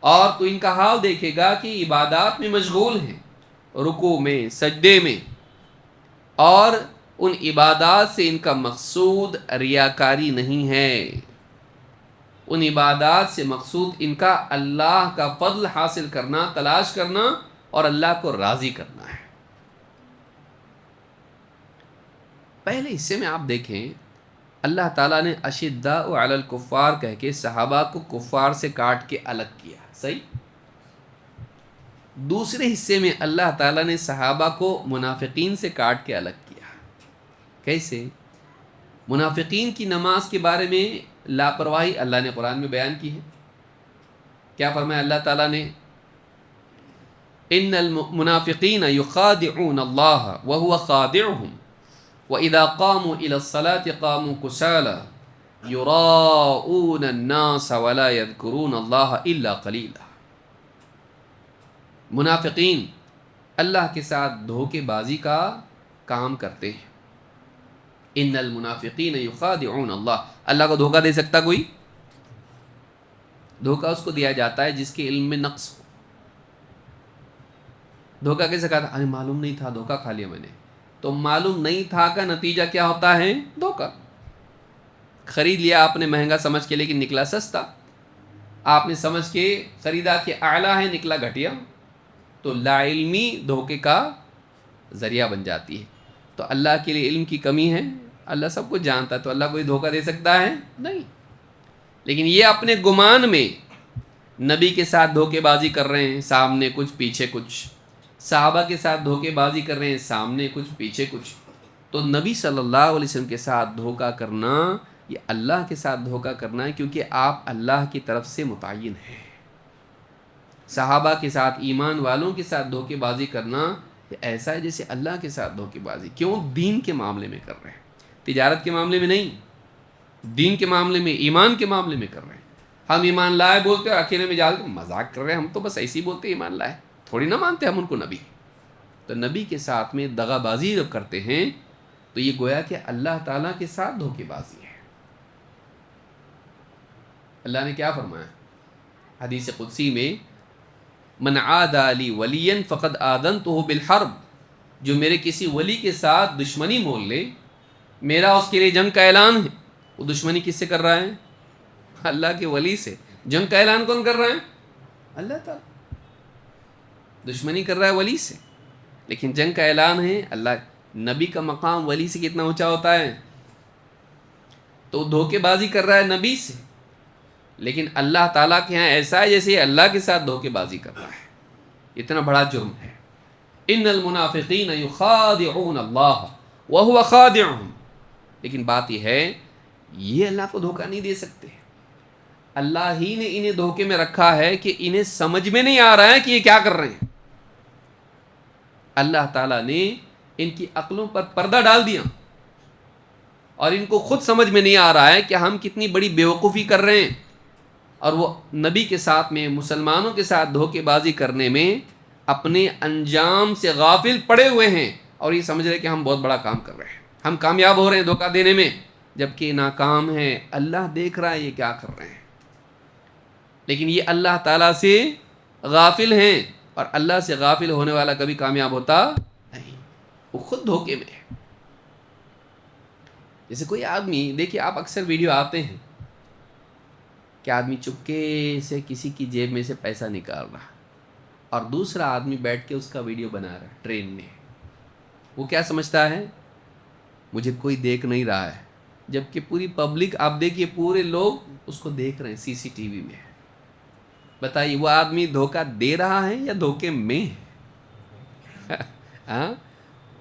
اور تو ان کا حال دیکھے گا کہ عبادات میں مشغول ہیں، رکوع میں، سجدے میں، اور ان عبادات سے ان کا مقصود ریاکاری نہیں ہے، ان عبادات سے مقصود ان کا اللہ کا فضل حاصل کرنا، تلاش کرنا، اور اللہ کو راضی کرنا ہے۔ پہلے حصے میں آپ دیکھیں اللہ تعالیٰ نے اشداء علی الکفار کہہ کے صحابہ کو کفار سے کاٹ کے الگ کیا، صحیح؟ دوسرے حصے میں اللہ تعالیٰ نے صحابہ کو منافقین سے کاٹ کے الگ کیا۔ کیسے؟ منافقین کی نماز کے بارے میں لاپرواہی اللہ نے قرآن میں بیان کی ہے۔ کیا فرمایا اللہ تعالیٰ نے؟ ان المنافقین یخادعون اللہ وهو خادعهم وَإِذَا قَامُوا إِلَى الصَّلَاةِ قَامُوا كُسَالَىٰ يُرَاءُونَ النَّاسَ وَلَا يَذْكُرُونَ اللَّهَ إِلَّا قَلِيلًا۔ منافقین اللہ کے ساتھ دھوکے بازی کا کام کرتے ہیں۔ ان المنافقین یخادعون اللہ کو دھوکہ دے سکتا کوئی؟ دھوکہ اس کو دیا جاتا ہے جس کے علم میں نقص ہو۔ دھوکہ کیسے کہا تھا؟ ارے معلوم نہیں تھا، دھوکہ کھا لیا میں نے۔ تو معلوم نہیں تھا کا نتیجہ کیا ہوتا ہے؟ دھوکہ۔ خرید لیا آپ نے مہنگا سمجھ کے لیکن نکلا سستا، آپ نے سمجھ کے خریدا کہ اعلیٰ ہے نکلا گھٹیا، تو لا علمی دھوکے کا ذریعہ بن جاتی ہے۔ تو اللہ کے لیے علم کی کمی ہے؟ اللہ سب کچھ جانتا ہے، تو اللہ کوئی دھوکہ دے سکتا ہے؟ نہیں۔ لیکن یہ اپنے گمان میں نبی کے ساتھ دھوکے بازی کر رہے ہیں، سامنے کچھ پیچھے کچھ، صحابہ کے ساتھ دھوکے بازی کر رہے ہیں، سامنے کچھ پیچھے کچھ۔ تو نبی صلی اللہ علیہ وسلم کے ساتھ دھوکہ کرنا یہ اللہ کے ساتھ دھوکہ کرنا ہے، کیونکہ آپ اللہ کی طرف سے متعین ہیں۔ صحابہ کے ساتھ، ایمان والوں کے ساتھ دھوکے بازی کرنا یہ ایسا ہے جیسے اللہ کے ساتھ دھوکے بازی۔ کیوں؟ دین کے معاملے میں کر رہے ہیں، تجارت کے معاملے میں نہیں، دین کے معاملے میں، ایمان کے معاملے میں کر رہے ہیں۔ ہم ایمان لائے بولتے اور اکیلے میں جا کے مذاق کر رہے ہیں، ہم تو بس ایسے ہی بولتے ایمان لائے، تھوڑی نہ مانتے ہم ان کو نبی۔ تو نبی کے ساتھ میں دغا بازی جب کرتے ہیں تو یہ گویا کہ اللہ تعالیٰ کے ساتھ دھوکے بازی ہے۔ اللہ نے کیا فرمایا حدیث قدسی میں؟ من عادى لي وليا فقد آذنته بالحرب، جو میرے کسی ولی کے ساتھ دشمنی مول لے، میرا اس کے لیے جنگ کا اعلان ہے۔ وہ دشمنی کس سے کر رہا ہے؟ اللہ کے ولی سے۔ جنگ کا اعلان کون کر رہا ہے؟ اللہ تعالیٰ۔ دشمنی کر رہا ہے ولی سے، لیکن جنگ کا اعلان ہے اللہ۔ نبی کا مقام ولی سے کتنا اونچا ہوتا ہے؟ تو دھوکے بازی کر رہا ہے نبی سے، لیکن اللہ تعالیٰ کے ہاں ایسا ہے جیسے اللہ کے ساتھ دھوکے بازی کر رہا ہے۔ اتنا بڑا جرم ہے۔ ان المنافقین یخادعون اللہ وہو خادعهم، لیکن بات یہ ہے یہ اللہ کو دھوکہ نہیں دے سکتے۔ اللہ ہی نے انہیں دھوکے میں رکھا ہے کہ انہیں سمجھ میں نہیں آ رہا ہے کہ یہ کیا کر رہے ہیں۔ اللہ تعالیٰ نے ان کی عقلوں پر پردہ ڈال دیا اور ان کو خود سمجھ میں نہیں آ رہا ہے کہ ہم کتنی بڑی بیوقوفی کر رہے ہیں، اور وہ نبی کے ساتھ میں، مسلمانوں کے ساتھ دھوکے بازی کرنے میں اپنے انجام سے غافل پڑے ہوئے ہیں، اور یہ سمجھ رہے کہ ہم بہت بڑا کام کر رہے ہیں، ہم کامیاب ہو رہے ہیں دھوکہ دینے میں، جبکہ ناکام ہیں۔ اللہ دیکھ رہا ہے یہ کیا کر رہے ہیں، لیکن یہ اللہ تعالیٰ سے غافل ہیں، اور اللہ سے غافل ہونے والا کبھی کامیاب ہوتا نہیں، وہ خود دھوکے میں ہے۔ جیسے کوئی آدمی، دیکھیے آپ اکثر ویڈیو آتے ہیں کہ آدمی چپکے سے کسی کی جیب میں سے پیسہ نکال رہا، اور دوسرا آدمی بیٹھ کے اس کا ویڈیو بنا رہا ہے ٹرین میں۔ وہ کیا سمجھتا ہے؟ مجھے کوئی دیکھ نہیں رہا ہے، جبکہ پوری پبلک، آپ دیکھیے پورے لوگ اس کو دیکھ رہے ہیں سی سی ٹی وی میں۔ بتائیے وہ آدمی دھوکہ دے رہا ہے یا دھوکے میں ہے؟ ہاں،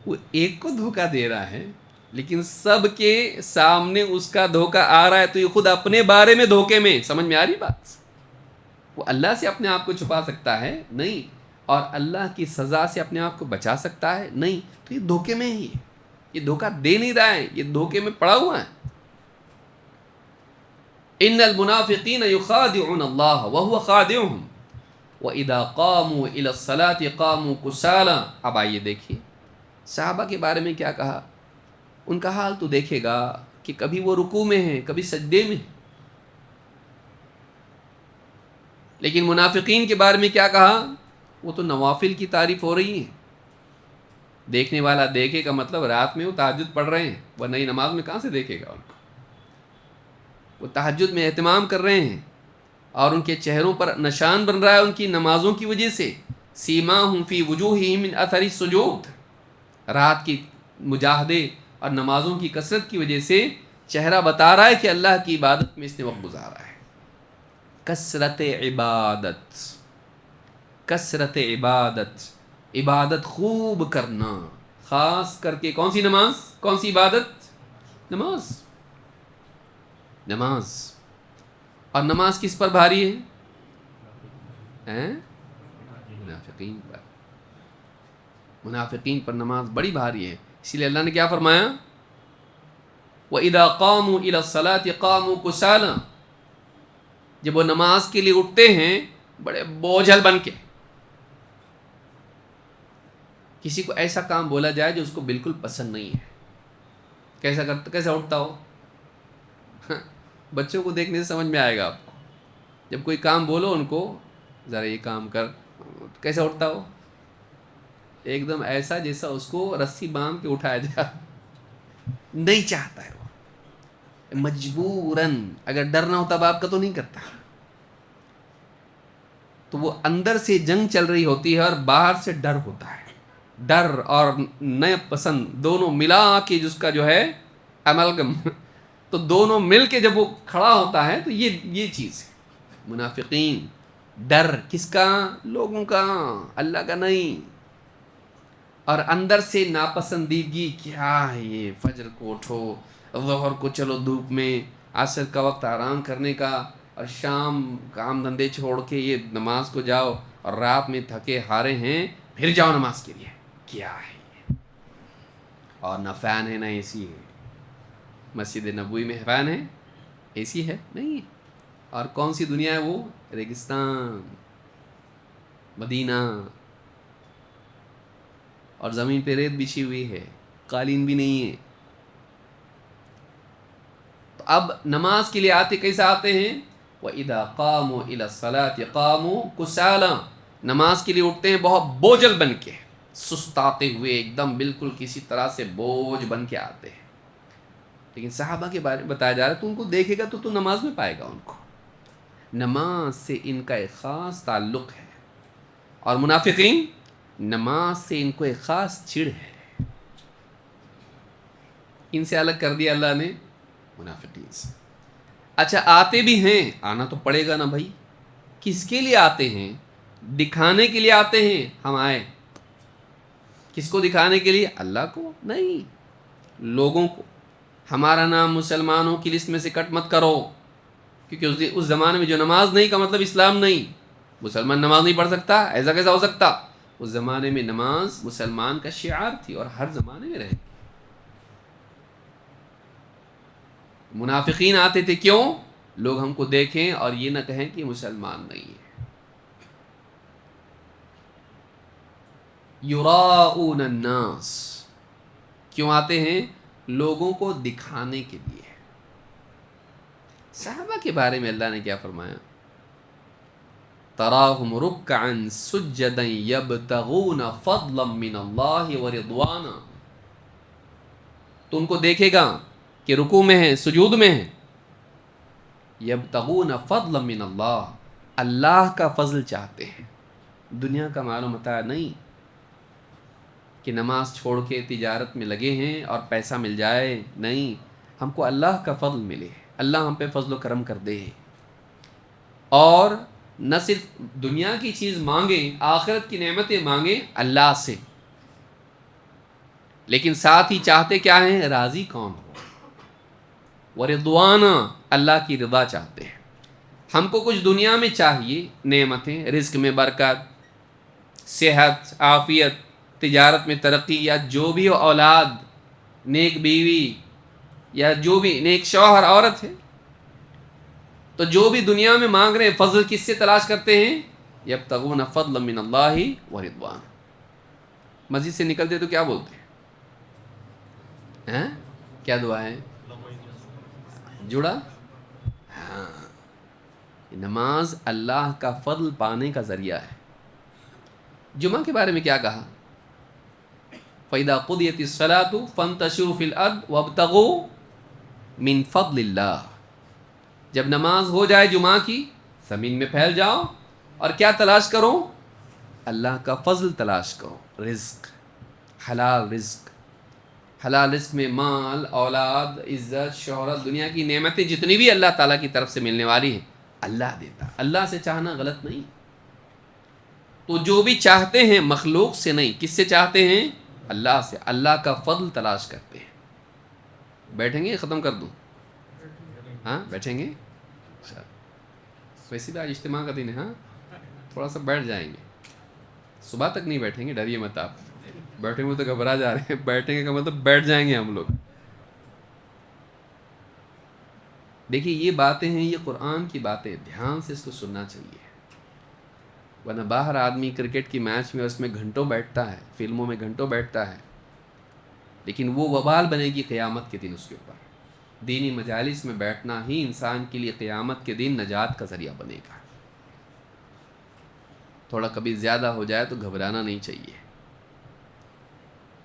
وہ ایک کو دھوکہ دے رہا ہے، لیکن سب کے سامنے اس کا دھوکہ آ رہا ہے، تو یہ خود اپنے بارے میں دھوکے میں۔ سمجھ میں آ رہی بات؟ وہ اللہ سے اپنے آپ کو چھپا سکتا ہے؟ نہیں۔ اور اللہ کی سزا سے اپنے آپ کو بچا سکتا ہے؟ نہیں۔ تو یہ دھوکے میں ہی ہے، یہ دھوکہ دے نہیں رہا ہے، یہ دھوکے میں پڑا ہوا ہے۔ ان المنافقین یخادعون اللہ وہو خادعهم واذا قاموا الى الصلاة قاموا کسالى۔ اب آئیے دیکھیے صحابہ کے بارے میں کیا کہا۔ ان کا حال تو دیکھے گا کہ کبھی وہ رکوع میں ہیں، کبھی سجدے میں، لیکن منافقین کے بارے میں کیا کہا؟ وہ تو نوافل کی تعریف ہو رہی ہے۔ دیکھنے والا دیکھے کا مطلب رات میں وہ تہجد پڑھ رہے ہیں، ورنہ نماز میں کہاں سے دیکھے گا ان کو؟ وہ تہجد میں اہتمام کر رہے ہیں، اور ان کے چہروں پر نشان بن رہا ہے ان کی نمازوں کی وجہ سے۔ سیماہم فی وجوہہم من اثر السجود، رات کی مجاہدے اور نمازوں کی کثرت کی وجہ سے چہرہ بتا رہا ہے کہ اللہ کی عبادت میں اس نے وقت گزارا ہے۔ کثرت عبادت، کثرت عبادت، عبادت خوب کرنا، خاص کر کے کون سی نماز، کون سی عبادت؟ نماز، نماز۔ اور نماز کس پر بھاری ہے؟ منافقین پر، منافقین پر نماز بڑی بھاری ہے۔ اسی لیے اللہ نے کیا فرمایا؟ وَإِذَا قَامُوا إِلَى الصَّلَاةِ قَامُوا كُسَالَى، جب وہ نماز کے لیے اٹھتے ہیں بڑے بوجھل بن کے۔ کسی کو ایسا کام بولا جائے جو اس کو بالکل پسند نہیں ہے، کیسا اٹھتا ہو؟ بچوں کو دیکھنے سے سمجھ میں آئے گا آپ کو۔ جب کوئی کام بولو ان کو، ذرا یہ کام کر، کیسا اٹھتا ہو؟ ایک دم ایسا جیسا اس کو رسی باندھ کے اٹھایا جائے، نہیں چاہتا ہے وہ، مجبوراً۔ اگر ڈر نہ ہوتا باپ کا تو نہیں کرتا۔ تو وہ اندر سے جنگ چل رہی ہوتی ہے اور باہر سے ڈر ہوتا ہے، ڈر اور نئے پسند دونوں ملا کے جس کا جو ہے املگم، تو دونوں مل کے جب وہ کھڑا ہوتا ہے تو یہ چیز ہے۔ منافقین، ڈر کس کا؟ لوگوں کا، اللہ کا نہیں۔ اور اندر سے ناپسندیدگی، کیا ہے یہ، فجر کو اٹھو، ظہر کو چلو دھوپ میں، عصر کا وقت آرام کرنے کا، اور شام کام دھندے چھوڑ کے یہ نماز کو جاؤ، اور رات میں تھکے ہارے ہیں پھر جاؤ نماز کے لیے، کیا ہے یہ؟ اور نہ فین ہے نہ اے سی ہے۔ مسجد نبوی میں فین ہے، اے سی ہے نہیں ہے۔ اور کون سی دنیا ہے وہ؟ ریگستان، مدینہ، اور زمین پہ ریت بچھی ہوئی ہے، قالین بھی نہیں ہے۔ تو اب نماز کے لیے آتے کیسا آتے ہیں؟ وَإِذَا قَامُوا إِلَى الصَّلَاةِ قَامُوا كُسَالَى، نماز کے لیے اٹھتے ہیں بہت بوجھل بن کے، سستاتے ہوئے، ایک دم بالکل کسی طرح سے بوجھ بن کے آتے ہیں۔ لیکن صحابہ کے بارے میں بتایا جا رہا ہے تو ان کو دیکھے گا تو نماز میں پائے گا ان کو، نماز سے ان کا ایک خاص تعلق ہے۔ اور منافقین، نماز سے ان کو ایک خاص چڑ ہے، ان سے الگ کر دیا اللہ نے، منافقین سے. اچھا آتے بھی ہیں، آنا تو پڑے گا نا بھائی. کس کے لیے آتے ہیں؟ دکھانے کے لیے آتے ہیں ہم آئے. کس کو دکھانے کے لیے؟ اللہ کو نہیں، لوگوں کو. ہمارا نام مسلمانوں کی لسٹ میں سے کٹ مت کرو، کیونکہ اس زمانے میں جو نماز نہیں کا مطلب اسلام نہیں. مسلمان نماز نہیں پڑھ سکتا، ایسا کیسا ہو سکتا؟ اس زمانے میں نماز مسلمان کا شعار تھی اور ہر زمانے میں رہے. منافقین آتے تھے کیوں؟ لوگ ہم کو دیکھیں اور یہ نہ کہیں کہ مسلمان نہیں ہے. یراؤون الناس، کیوں آتے ہیں؟ لوگوں کو دکھانے کے لیے. صحابہ کے بارے میں اللہ نے کیا فرمایا؟ تراہم رکعا سجدا یبتغون فضلا من اللہ ورضوانا. تو ان کو دیکھے گا کہ رکوع میں ہیں، سجود میں ہیں. یبتغون فضلا من اللہ، اللہ کا فضل چاہتے ہیں، دنیا کا مال و متاع نہیں کہ نماز چھوڑ کے تجارت میں لگے ہیں اور پیسہ مل جائے. نہیں، ہم کو اللہ کا فضل ملے، اللہ ہم پہ فضل و کرم کر دے. اور نہ صرف دنیا کی چیز مانگیں، آخرت کی نعمتیں مانگیں اللہ سے، لیکن ساتھ ہی چاہتے کیا ہیں؟ راضی کون ہو. ورضوانا، اللہ کی رضا چاہتے ہیں. ہم کو کچھ دنیا میں چاہیے، نعمتیں، رزق میں برکت، صحت، عافیت، تجارت میں ترقی، یا جو بھی ہو، اولاد، نیک بیوی، یا جو بھی نیک شوہر عورت ہے. تو جو بھی دنیا میں مانگ رہے ہیں، فضل کس سے تلاش کرتے ہیں؟ یبتغون فضلا من اللہ ورضوان. مسجد سے نکلتے تو کیا بولتے ہیں؟ کیا دعا ہے؟ جڑا. ہاں، نماز اللہ کا فضل پانے کا ذریعہ ہے. جمعہ کے بارے میں کیا کہا؟ فَإِذَا قُضِيَتِ الصَّلَاةُ فَانتَشِرُوا فِي الْأَرْضِ وَابْتَغُوا مِن فَضْلِ اللَّهِ. جب نماز ہو جائے جمعہ کی، زمین میں پھیل جاؤ اور کیا تلاش کرو؟ اللہ کا فضل تلاش کرو. رزق، حلال رزق. حلال رزق میں مال، اولاد، عزت، شہرت، دنیا کی نعمتیں جتنی بھی اللہ تعالیٰ کی طرف سے ملنے والی ہیں، اللہ دیتا. اللہ سے چاہنا غلط نہیں. تو جو بھی چاہتے ہیں مخلوق سے نہیں، کس سے چاہتے ہیں؟ اللہ سے. اللہ کا فضل تلاش کرتے ہیں. بیٹھیں گے؟ ختم کر دوں؟ ہاں بیٹھیں گے. ویسے بھی آج اجتماع کا دن ہے، ہاں تھوڑا سا بیٹھ جائیں گے. صبح تک نہیں بیٹھیں گے، ڈریے مت آپ. بیٹھیں گے تو گھبرا جا رہے ہیں. بیٹھیں گے کا مطلب بیٹھ جائیں گے ہم لوگ. دیکھیے یہ باتیں ہیں، یہ قرآن کی باتیں، دھیان سے اس کو سننا چاہیے. ورنہ باہر آدمی کرکٹ کی میچ میں اس میں گھنٹوں بیٹھتا ہے، فلموں میں گھنٹوں بیٹھتا ہے، لیکن وہ وبال بنے گی قیامت کے دن اس کے اوپر. دینی مجالس میں بیٹھنا ہی انسان کے لیے قیامت کے دن نجات کا ذریعہ بنے گا. تھوڑا کبھی زیادہ ہو جائے تو گھبرانا نہیں چاہیے.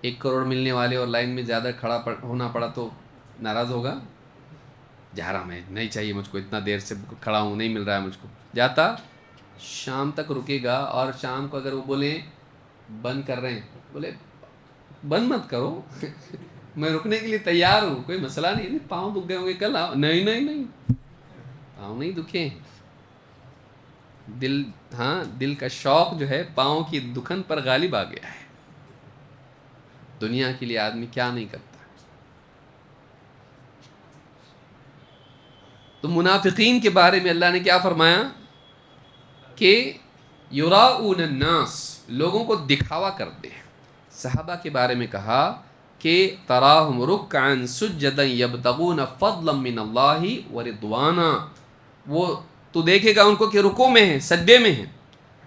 1 کروڑ ملنے والے اور لائن میں زیادہ کھڑا ہونا پڑا تو ناراض ہوگا. جا رہا میں، نہیں چاہیے مجھ کو، اتنا دیر سے کھڑا ہوں، نہیں مل رہا ہے مجھ کو. جاتا شام تک رکے گا، اور شام کو اگر وہ بولیں بند کر رہے ہیں، بولے بند مت کرو میں رکنے کے لیے تیار ہوں، کوئی مسئلہ نہیں. پاؤں دکھ گئے ہوں گے کل آؤ. نہیں نہیں نہیں، پاؤں نہیں دکھے. دل، ہاں دل کا شوق جو ہے پاؤں کی دکھن پر غالب آ گیا ہے. دنیا کے لیے آدمی کیا نہیں کرتا. تو منافقین کے بارے میں اللہ نے کیا فرمایا کہ یراؤون الناس، لوگوں کو دکھاوا کرتے ہیں. صحابہ کے بارے میں کہا کہ تراہم رکعا سجدا یبتغون فضلا من اللہ ورضوانا. وہ تو دیکھے گا ان کو کہ رکوع میں ہیں، سجدے میں ہیں.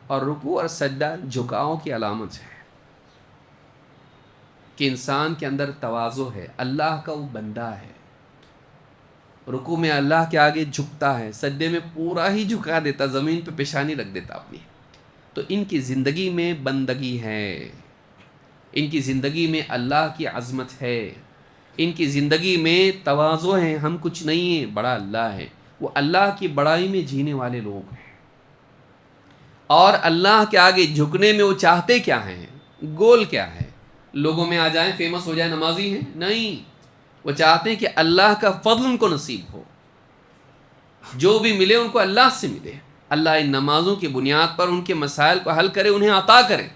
اور رکوع اور سجدہ جھکاؤ کی علامت ہے کہ انسان کے اندر تواضع ہے، اللہ کا وہ بندہ ہے. رکوع میں اللہ کے آگے جھکتا ہے، سجدے میں پورا ہی جھکا دیتا، زمین پہ پیشانی رکھ دیتا اپنی. تو ان کی زندگی میں بندگی ہے، ان کی زندگی میں اللہ کی عظمت ہے، ان کی زندگی میں تواضع ہے. ہم کچھ نہیں ہیں، بڑا اللہ ہے. وہ اللہ کی بڑائی میں جینے والے لوگ ہیں. اور اللہ کے آگے جھکنے میں وہ چاہتے کیا ہیں؟ گول کیا ہے؟ لوگوں میں آ جائیں، فیمس ہو جائیں، نمازی ہیں؟ نہیں. وہ چاہتے ہیں کہ اللہ کا فضل ان کو نصیب ہو، جو بھی ملے ان کو اللہ سے ملے، اللہ ان نمازوں کی بنیاد پر ان کے مسائل کو حل کرے، انہیں عطا کرے۔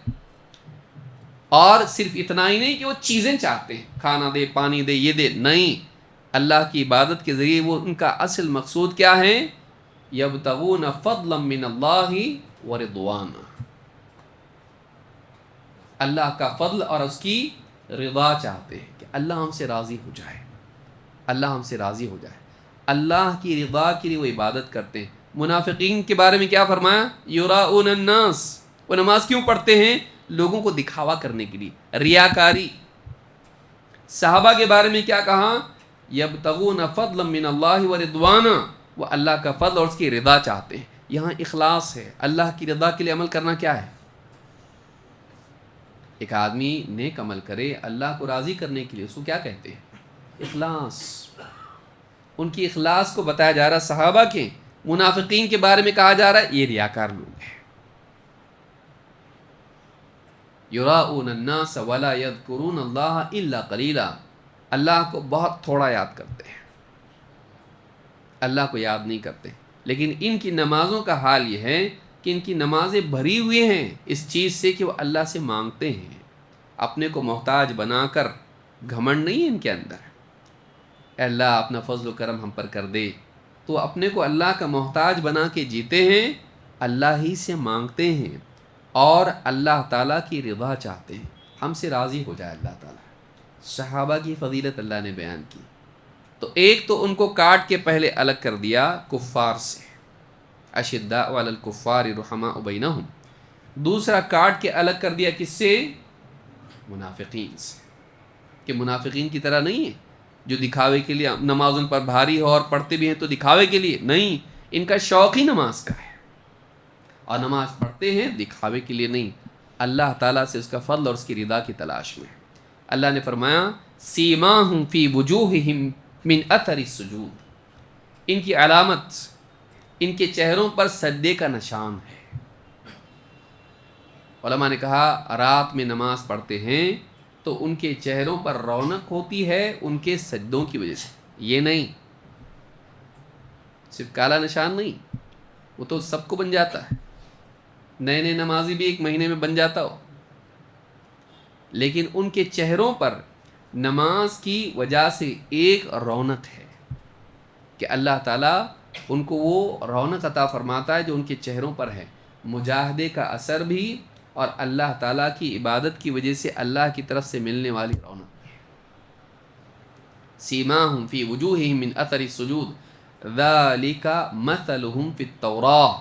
اور صرف اتنا ہی نہیں کہ وہ چیزیں چاہتے ہیں، کھانا دے، پانی دے، یہ دے، نہیں، اللہ کی عبادت کے ذریعے وہ ان کا اصل مقصود کیا ہے؟ یبتغون فضلا من اللہ ورضوانا، اللہ کا فضل اور اس کی رضا چاہتے ہیں کہ اللہ ہم سے راضی ہو جائے، اللہ ہم سے راضی ہو جائے، اللہ کی رضا کے لیے وہ عبادت کرتے ہیں۔ منافقین کے بارے میں کیا فرمایا؟ یراؤن الناس، وہ نماز کیوں پڑھتے ہیں؟ لوگوں کو دکھاوا کرنے کے لیے، ریاکاری۔ صحابہ کے بارے میں کیا کہا؟ یبتغون فضلا من اللہ ورضوانا، وہ اللہ کا فضل اور اس کی رضا چاہتے ہیں۔ یہاں اخلاص ہے، اللہ کی رضا کے لیے عمل کرنا کیا ہے؟ ایک آدمی نیک عمل کرے اللہ کو راضی کرنے کے لیے، اس کو کیا کہتے ہیں؟ اخلاص۔ ان کی اخلاص کو بتایا جا رہا صحابہ کے۔ منافقین کے بارے میں کہا جا رہا ہے یہ ریاکار لوگ ہیں، یراؤن الناس ولا یذکرون اللہ الا قلیلا، اللہ کو بہت تھوڑا یاد کرتے ہیں، اللہ کو یاد نہیں کرتے۔ لیکن ان کی نمازوں کا حال یہ ہے کہ ان کی نمازیں بھری ہوئی ہیں اس چیز سے کہ وہ اللہ سے مانگتے ہیں، اپنے کو محتاج بنا کر، گھمنڈ نہیں ہے ان کے اندر، اے اللہ اپنا فضل و کرم ہم پر کر دے، تو اپنے کو اللہ کا محتاج بنا کے جیتے ہیں، اللہ ہی سے مانگتے ہیں اور اللہ تعالیٰ کی رضا چاہتے ہیں، ہم سے راضی ہو جائے اللہ تعالیٰ۔ صحابہ کی فضیلت اللہ نے بیان کی، تو ایک تو ان کو کاٹ کے پہلے الگ کر دیا کفار سے، اشداء علی الکفار رحماء بینہم، دوسرا کاٹ کے الگ کر دیا کس سے؟ منافقین سے، کہ منافقین کی طرح نہیں ہے جو دکھاوے کے لیے نماز ان پر بھاری ہو اور پڑھتے بھی ہیں تو دکھاوے کے لیے نہیں، ان کا شوق ہی نماز کا ہے اور نماز پڑھتے ہیں دکھاوے کے لیے نہیں، اللہ تعالیٰ سے اس کا فضل اور اس کی رضا کی تلاش میں۔ اللہ نے فرمایا سیماہم فی وجوہہم من اثر السجود، ان کی علامت ان کے چہروں پر سجدے کا نشان ہے۔ علماء نے کہا رات میں نماز پڑھتے ہیں تو ان کے چہروں پر رونق ہوتی ہے ان کے سجدوں کی وجہ سے، یہ نہیں صرف کالا نشان نہیں، وہ تو سب کو بن جاتا ہے، نئے نئے نمازی بھی ایک مہینے میں بن جاتا ہو، لیکن ان کے چہروں پر نماز کی وجہ سے ایک رونق ہے کہ اللہ تعالیٰ ان کو وہ رونق عطا فرماتا ہے جو ان کے چہروں پر ہے، مجاہدے کا اثر بھی اور اللہ تعالیٰ کی عبادت کی وجہ سے اللہ کی طرف سے ملنے والی رونق۔ سیماہم فی وجوہہم من اثر السجود ذالک مثلہم فی التوراۃ،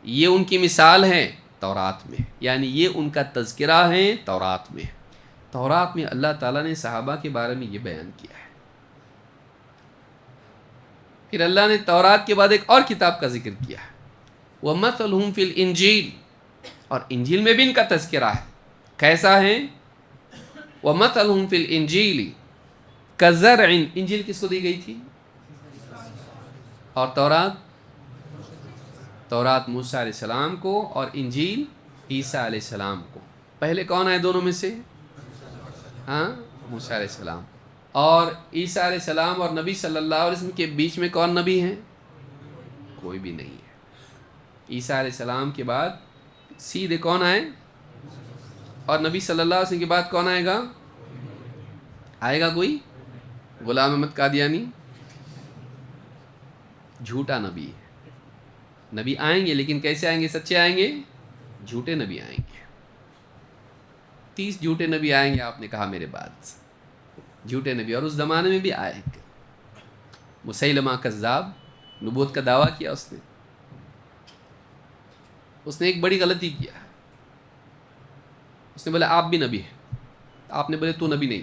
یہ ان کی مثال ہے تورات میں، یعنی یہ ان کا تذکرہ ہے تورات میں۔ تورات میں اللہ تعالیٰ نے صحابہ کے بارے میں یہ بیان کیا ہے۔ پھر اللہ نے تورات کے بعد ایک اور کتاب کا ذکر کیا ہے، وَمَثَلُهُمْ فِي الْإِنْجِيلِ، اور انجیل میں بھی ان کا تذکرہ ہے، کیسا ہے؟ وَمَثَلُهُمْ فِي الْإِنْجِيلِ كَزَرْعٍ، انجیل کس کو دی گئی تھی؟ اور تورات موسیٰ علیہ السلام کو اور انجیل عیسیٰ علیہ السلام کو۔ پہلے کون آئے دونوں میں سے؟ ہاں، موسیٰ علیہ السلام۔ اور عیسیٰ علیہ السلام اور نبی صلی اللہ علیہ وسلم کے بیچ میں کون نبی ہیں؟ کوئی بھی نہیں ہے۔ عیسیٰ علیہ السلام کے بعد سیدھے کون آئے؟ اور نبی صلی اللہ علیہ وسلم کے بعد کون آئے گا؟ آئے گا کوئی؟ غلام احمد قادیانی جھوٹا نبی ہے۔ نبی آئیں گے لیکن کیسے آئیں گے؟ سچے آئیں گے؟ جھوٹے نبی آئیں گے۔ 30 جھوٹے نبی آئیں گے، آپ نے کہا میرے بعد، جھوٹے نبی، اور اس زمانے میں بھی آئے گے۔ مسیلمہ کذاب، نبوت کا دعویٰ کیا اس نے ایک بڑی غلطی کیا، اس نے بولا آپ بھی نبی ہیں، آپ نے بولے تو نبی نہیں۔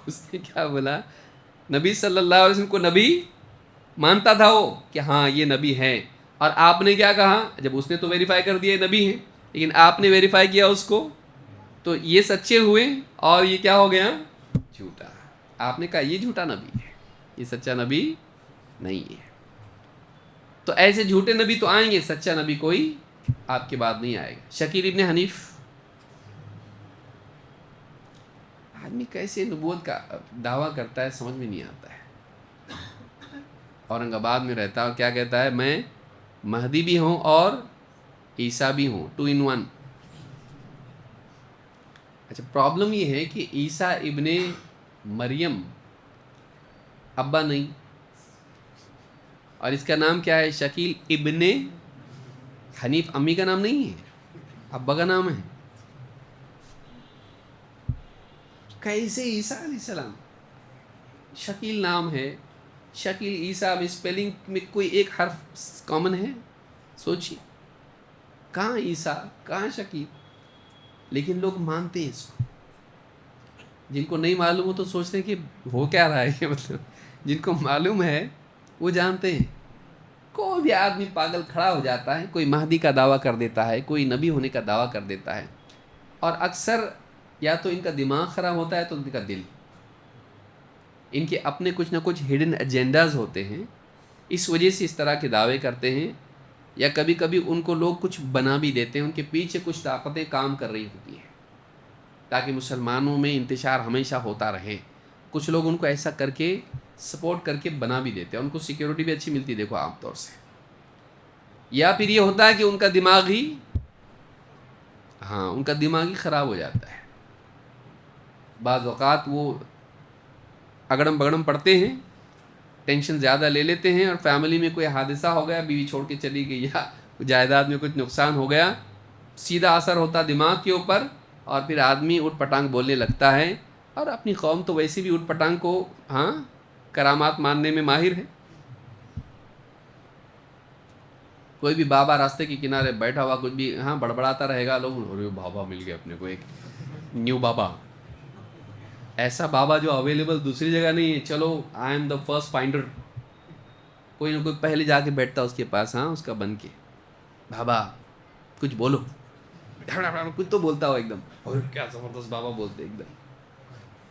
اس نے کیا بولا؟ نبی صلی اللہ علیہ وسلم کو نبی مانتا تھا وہ کہ ہاں یہ نبی ہے، اور آپ نے کیا کہا؟ جب اس نے تو ویریفائی کر دیا نبی ہیں، لیکن آپ نے ویریفائی کیا اس کو، تو یہ سچے ہوئے اور یہ کیا ہو گیا؟ جھوٹا۔ آپ نے کہا یہ جھوٹا نبی ہے، یہ سچا نبی نہیں ہے۔ تو ایسے جھوٹے نبی تو آئیں گے، سچا نبی کوئی آپ کے بعد نہیں آئے گا۔ شکیل ابن حنیف آدمی کیسے نبوت کا دعویٰ کرتا ہے سمجھ میں نہیں آتا ہے. اورنگ آباد میں رہتا ہے اور کیا کہتا ہے میں مہدی بھی ہوں اور عیسیٰ بھی ہوں, 2 in 1. اچھا پرابلم یہ ہے کہ عیسیٰ ابن مریم ابا نہیں, اور اس کا نام کیا ہے شکیل ابن حنیف, امی کا نام نہیں ہے, ابا کا نام ہے. کیسے عیسیٰ علیہ السلام, شکیل نام ہے, شکیل عیسیٰ میں اسپیلنگ میں کوئی ایک حرف کامن ہے؟ سوچیے کہاں عیسیٰ کہاں شکیل, لیکن لوگ مانتے ہیں اس کو. جن کو نہیں معلوم ہو تو سوچتے ہیں کہ ہو کیا رہا ہے, مطلب جن کو معلوم ہے وہ جانتے ہیں. کوئی بھی آدمی پاگل کھڑا ہو جاتا ہے, کوئی مہدی کا دعویٰ کر دیتا ہے, کوئی نبی ہونے کا دعویٰ کر دیتا ہے, اور اکثر یا تو ان کا دماغ خراب ہوتا ہے تو ان کا دل, ان کے اپنے کچھ نہ کچھ ہڈن ایجنڈاز ہوتے ہیں, اس وجہ سے اس طرح کے دعوے کرتے ہیں. یا کبھی کبھی ان کو لوگ کچھ بنا بھی دیتے ہیں, ان کے پیچھے کچھ طاقتیں کام کر رہی ہوتی ہیں تاکہ مسلمانوں میں انتشار ہمیشہ ہوتا رہے. کچھ لوگ ان کو ایسا کر کے سپورٹ کر کے بنا بھی دیتے ہیں, ان کو سیکیورٹی بھی اچھی ملتی ہے دیکھو عام طور سے. یا پھر یہ ہوتا ہے کہ ان کا دماغ ہی ان کا دماغ ہی خراب ہو جاتا ہے. بعض اوقات وہ اگڑم بگڑم پڑتے ہیں, ٹینشن زیادہ لے لیتے ہیں, اور فیملی میں کوئی حادثہ ہو گیا, بیوی چھوڑ کے چلی گئی یا جائیداد میں کچھ نقصان ہو گیا, سیدھا اثر ہوتا دماغ کے اوپر, اور پھر آدمی اٹھ پٹانگ بولنے لگتا ہے. اور اپنی قوم تو ویسے بھی اٹھ پٹانگ کو کرامات ماننے میں ماہر ہے. کوئی بھی بابا راستے کے کنارے بیٹھا ہوا کچھ بھی بڑبڑاتا رہے گا, لوگ ارے بابا مل گیا اپنے کو ایک نیو بابا, ایسا بابا جو اویلیبل دوسری جگہ نہیں ہے. چلو I am the first finder, کوئی نہ کوئی پہلے جا کے بیٹھتا اس کے پاس, اس کا بن کے بابا کچھ بولو, کچھ تو بولتا ہو ایک دم, اور کیا زبردست بابا بولتے ایک دم.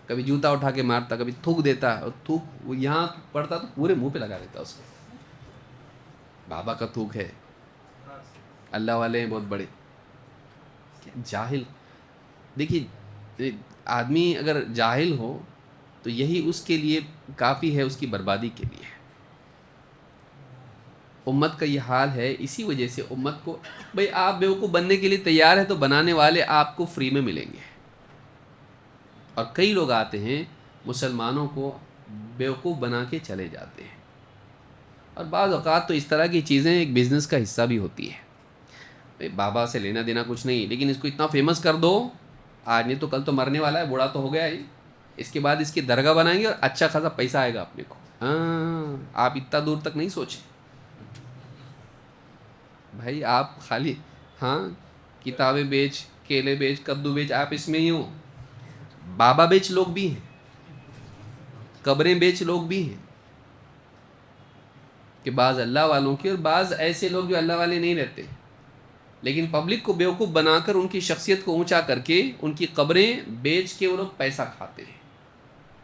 کبھی جوتا اٹھا کے مارتا, کبھی تھوک دیتا, اور تھوک وہ یہاں پڑتا تو پورے منہ پہ لگا دیتا اس کو. بابا کا تھوک ہے, اللہ والے ہیں بہت بڑے. جاہل, دیکھیے آدمی اگر جاہل ہو تو یہی اس کے لیے کافی ہے, اس کی بربادی کے لیے. امت کا یہ حال ہے, اسی وجہ سے امت کو بھئی آپ بیوقوف بننے کے لیے تیار ہے تو بنانے والے آپ کو فری میں ملیں گے. اور کئی لوگ آتے ہیں مسلمانوں کو بیوقوف بنا کے چلے جاتے ہیں. اور بعض اوقات تو اس طرح کی چیزیں ایک بزنس کا حصہ بھی ہوتی ہے. بابا سے لینا دینا کچھ نہیں, لیکن اس کو اتنا فیمس کر دو, آج نہیں تو کل تو مرنے والا ہے, بوڑھا تو ہو گیا ہے, اس کے بعد اس کی درگاہ بنائیں گے اور اچھا خاصا پیسہ آئے گا اپنے کو. آپ اتنا دور تک نہیں سوچیں بھائی. آپ خالی کتابیں بیچ, کیلے بیچ, کدو بیچ, آپ اس میں ہی ہو. بابا بیچ لوگ بھی ہیں, قبریں بیچ لوگ بھی ہیں, کہ بعض اللہ والوں کی اور بعض ایسے لوگ جو اللہ والے نہیں رہتے, لیکن پبلک کو بیوقوف بنا کر ان کی شخصیت کو اونچا کر کے ان کی قبریں بیچ کے وہ لوگ پیسہ کھاتے ہیں,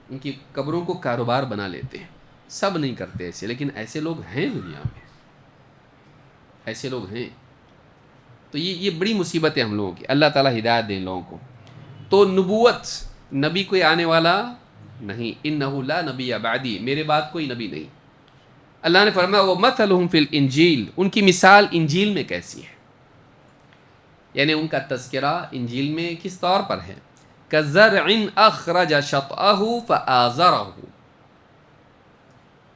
ان کی قبروں کو کاروبار بنا لیتے ہیں. سب نہیں کرتے ایسے, لیکن ایسے لوگ ہیں دنیا میں, ایسے لوگ ہیں. تو یہ بڑی مصیبت ہے ہم لوگوں کی. اللہ تعالیٰ ہدایت دے لوگوں کو. تو نبوت, نبی کوئی آنے والا نہیں, انہ لا نبی بعدی, میرے بعد کوئی نبی نہیں. اللہ نے فرمایا وَمَثَلُهُمْ فِي الْإِنْجِيلِ, ان کی مثال انجیل میں کیسی ہے, یعنی ان کا تذکرہ انجیل میں کس طور پر ہے. كَزَرْعٍ أَخْرَجَ شَطْأَهُ فَآزَرَهُ,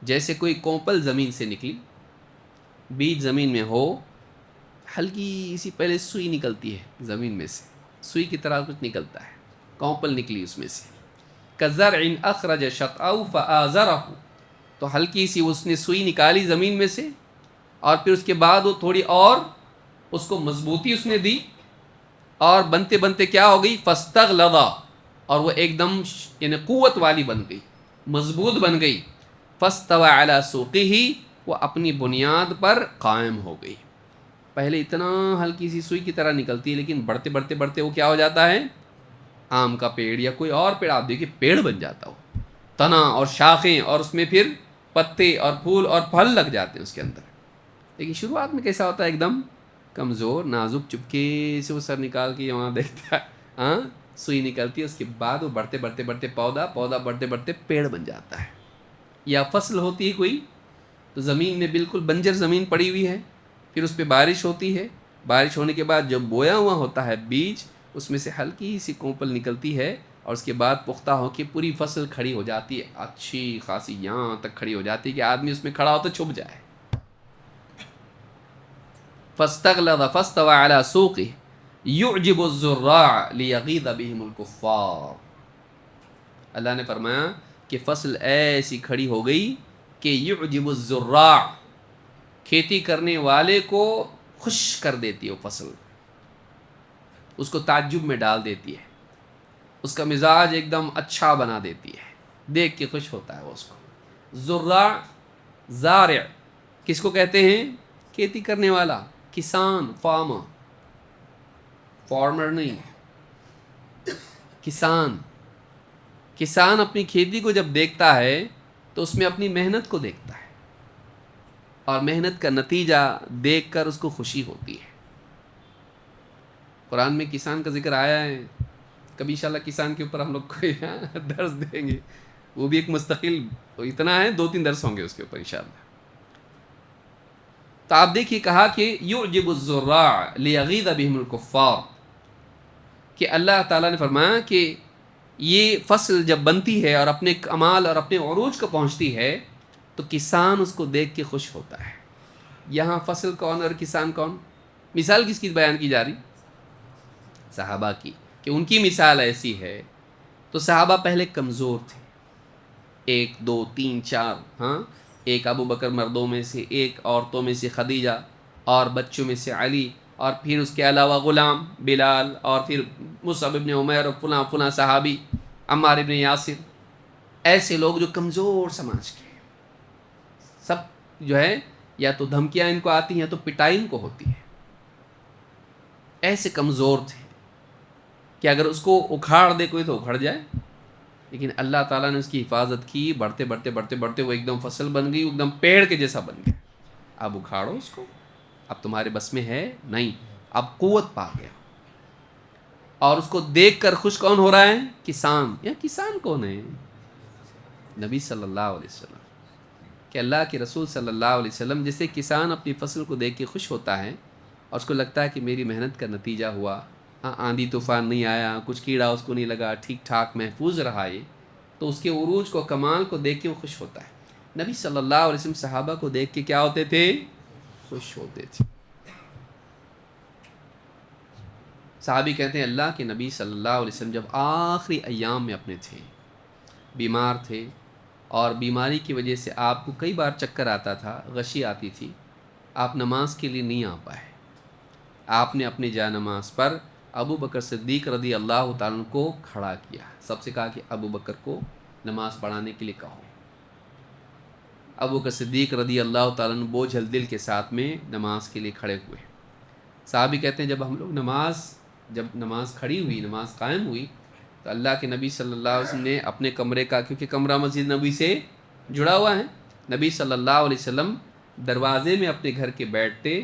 جیسے کوئی کوپل زمین سے نکلی, بیج زمین میں ہو, ہلکی سی پہلے سوئی نکلتی ہے زمین میں سے, سوئی کی طرح کچھ نکلتا ہے, کوپل نکلی اس میں سے. كَزَرْعٍ أَخْرَجَ شَطْأَهُ فَآزَرَهُ, تو ہلکی سی اس نے سوئی نکالی زمین میں سے, اور پھر اس کے بعد وہ تھوڑی اور اس کو مضبوطی اس نے دی, اور بنتے بنتے کیا ہو گئی فاستغلظ, اور وہ ایک دم یعنی قوت والی بن گئی, مضبوط بن گئی. فاستوى على سوقه, وہ اپنی بنیاد پر قائم ہو گئی. پہلے اتنا ہلکی سی سوئی کی طرح نکلتی ہے, لیکن بڑھتے بڑھتے بڑھتے وہ کیا ہو جاتا ہے, آم کا پیڑ یا کوئی اور پیڑ, آپ دیکھیے پیڑ بن جاتا ہو, تنا اور شاخیں, اور اس میں پھر پتے اور پھول اور پھل لگ جاتے ہیں اس کے اندر. لیکن شروعات میں کیسا ہوتا ہے, ایک دم کمزور نازک, چپکے سے وہ سر نکال کے وہاں دیکھتا ہے, سوئی نکلتی ہے، اس کے بعد وہ بڑھتے بڑھتے بڑھتے پودا بڑھتے بڑھتے پیڑ بن جاتا ہے. یا فصل ہوتی ہے کوئی، تو زمین میں بالکل بنجر زمین پڑی ہوئی ہے، پھر اس پہ بارش ہوتی ہے، بارش ہونے کے بعد جب بویا ہوا ہوتا ہے بیج، اس میں سے ہلکی سی کونپل نکلتی ہے، اور اس کے بعد پختہ ہو کے پوری فصل کھڑی ہو جاتی ہے، اچھی خاصی یہاں تک کھڑی ہو جاتی ہے کہ آدمی اس میں کھڑا ہو تو چھپ جائے. فاستغلظ فاستوى على سوقه يعجب الزراع ليغيظ بهم الكفار. اللہ نے فرمایا کہ فصل ایسی کھڑی ہو گئی کہ یعجب الزراع، کھیتی کرنے والے کو خوش کر دیتی ہے وہ فصل، اس کو تعجب میں ڈال دیتی ہے، اس کا مزاج ایک دم اچھا بنا دیتی ہے، دیکھ کے خوش ہوتا ہے وہ اس کو. زراع، زارع کس کو کہتے ہیں؟ کھیتی کرنے والا، کسان، فارمر نہیں، کسان. کسان اپنی کھیتی کو جب دیکھتا ہے تو اس میں اپنی محنت کو دیکھتا ہے، اور محنت کا نتیجہ دیکھ کر اس کو خوشی ہوتی ہے. قرآن میں کسان کا ذکر آیا ہے، کبھی انشاءاللہ کسان کے اوپر ہم لوگ کوئی درس دیں گے، وہ بھی ایک مستقل، اتنا ہے 2-3 درس ہوں گے اس کے اوپر انشاءاللہ. تو آپ دیکھیے کہا کہ یعجب الزراع لیغیظ بهم الکفار، کہ اللہ تعالیٰ نے فرمایا کہ یہ فصل جب بنتی ہے اور اپنے کمال اور اپنے عروج کو پہنچتی ہے تو کسان اس کو دیکھ کے خوش ہوتا ہے. یہاں فصل کون اور کسان کون؟ مثال کس کی بیان کی جا رہی؟ صحابہ کی، کہ ان کی مثال ایسی ہے. تو صحابہ پہلے کمزور تھے، 1 2 3 4، ہاں، ایک ابو بکر مردوں میں سے، ایک عورتوں میں سے خدیجہ، اور بچوں میں سے علی، اور پھر اس کے علاوہ غلام بلال، اور پھر مصعب ابن عمیر، اور فلاں فلاں صحابی، عمار ابن یاسر. ایسے لوگ جو کمزور سماج کے، سب جو ہے یا تو دھمکیاں ان کو آتی ہیں یا تو پٹائی ان کو ہوتی ہے. ایسے کمزور تھے کہ اگر اس کو اکھاڑ دے کوئی تو اکھڑ جائے، لیکن اللہ تعالیٰ نے اس کی حفاظت کی، بڑھتے بڑھتے بڑھتے بڑھتے وہ ایک دم فصل بن گئی، ایک دم پیڑ کے جیسا بن گیا. اب اکھاڑو اس کو، اب تمہارے بس میں ہے نہیں، اب قوت پا گیا. اور اس کو دیکھ کر خوش کون ہو رہا ہے؟ کسان. یا کسان کون ہے؟ نبی صلی اللہ علیہ وسلم. کہ اللہ کے رسول صلی اللہ علیہ وسلم جیسے کسان اپنی فصل کو دیکھ کے خوش ہوتا ہے، اور اس کو لگتا ہے کہ میری محنت کا نتیجہ ہوا، آندھی طوفان نہیں آیا، کچھ کیڑا اس کو نہیں لگا، ٹھیک ٹھاک محفوظ رہا یہ، تو اس کے عروج کو، کمال کو دیکھ کے وہ خوش ہوتا ہے. نبی صلی اللہ علیہ وسلم صحابہ کو دیکھ کے کیا ہوتے تھے؟ خوش ہوتے تھے. صحابی کہتے ہیں اللہ کے نبی صلی اللہ علیہ وسلم جب آخری ایام میں اپنے تھے، بیمار تھے، اور بیماری کی وجہ سے آپ کو کئی بار چکر آتا تھا، غشی آتی تھی، آپ نماز کے لیے نہیں آ پائے. آپ نے اپنی جا نماز پر ابو بکر صدیق رضی اللہ تعالیٰ کو کھڑا کیا، سب سے کہا کہ ابو بکر کو نماز پڑھانے کے لیے کہو. ابو بکر صدیق رضی اللہ تعالیٰ بوجھل دل کے ساتھ میں نماز کے لیے کھڑے ہوئے. صحابی کہتے ہیں جب ہم لوگ جب نماز کھڑی ہوئی، نماز قائم ہوئی، تو اللہ کے نبی صلی اللہ علیہ وسلم نے اپنے کمرے کا، کیونکہ کمرہ مسجد نبی سے جڑا ہوا ہے، نبی صلی اللہ علیہ وسلم دروازے میں اپنے گھر کے بیٹھتے،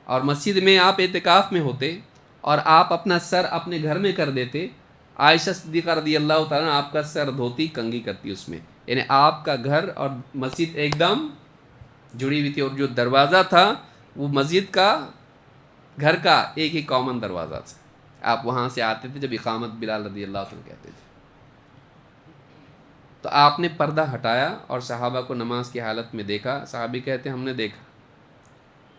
اور مسجد میں آپ اعتکاف میں ہوتے، اور آپ اپنا سر اپنے گھر میں کر دیتے. عائشہ صدیقہ رضی اللہ تعالیٰ آپ کا سر دھوتی، کنگھی کرتی اس میں، یعنی آپ کا گھر اور مسجد ایک دم جڑی ہوئی تھی. اور جو دروازہ تھا وہ مسجد کا، گھر کا ایک ہی کامن دروازہ تھا. آپ وہاں سے آتے تھے جب اقامت بلال رضی اللہ عنہ کہتے تھے. تو آپ نے پردہ ہٹایا اور صحابہ کو نماز کی حالت میں دیکھا. صحابی کہتے ہیں ہم نے دیکھا،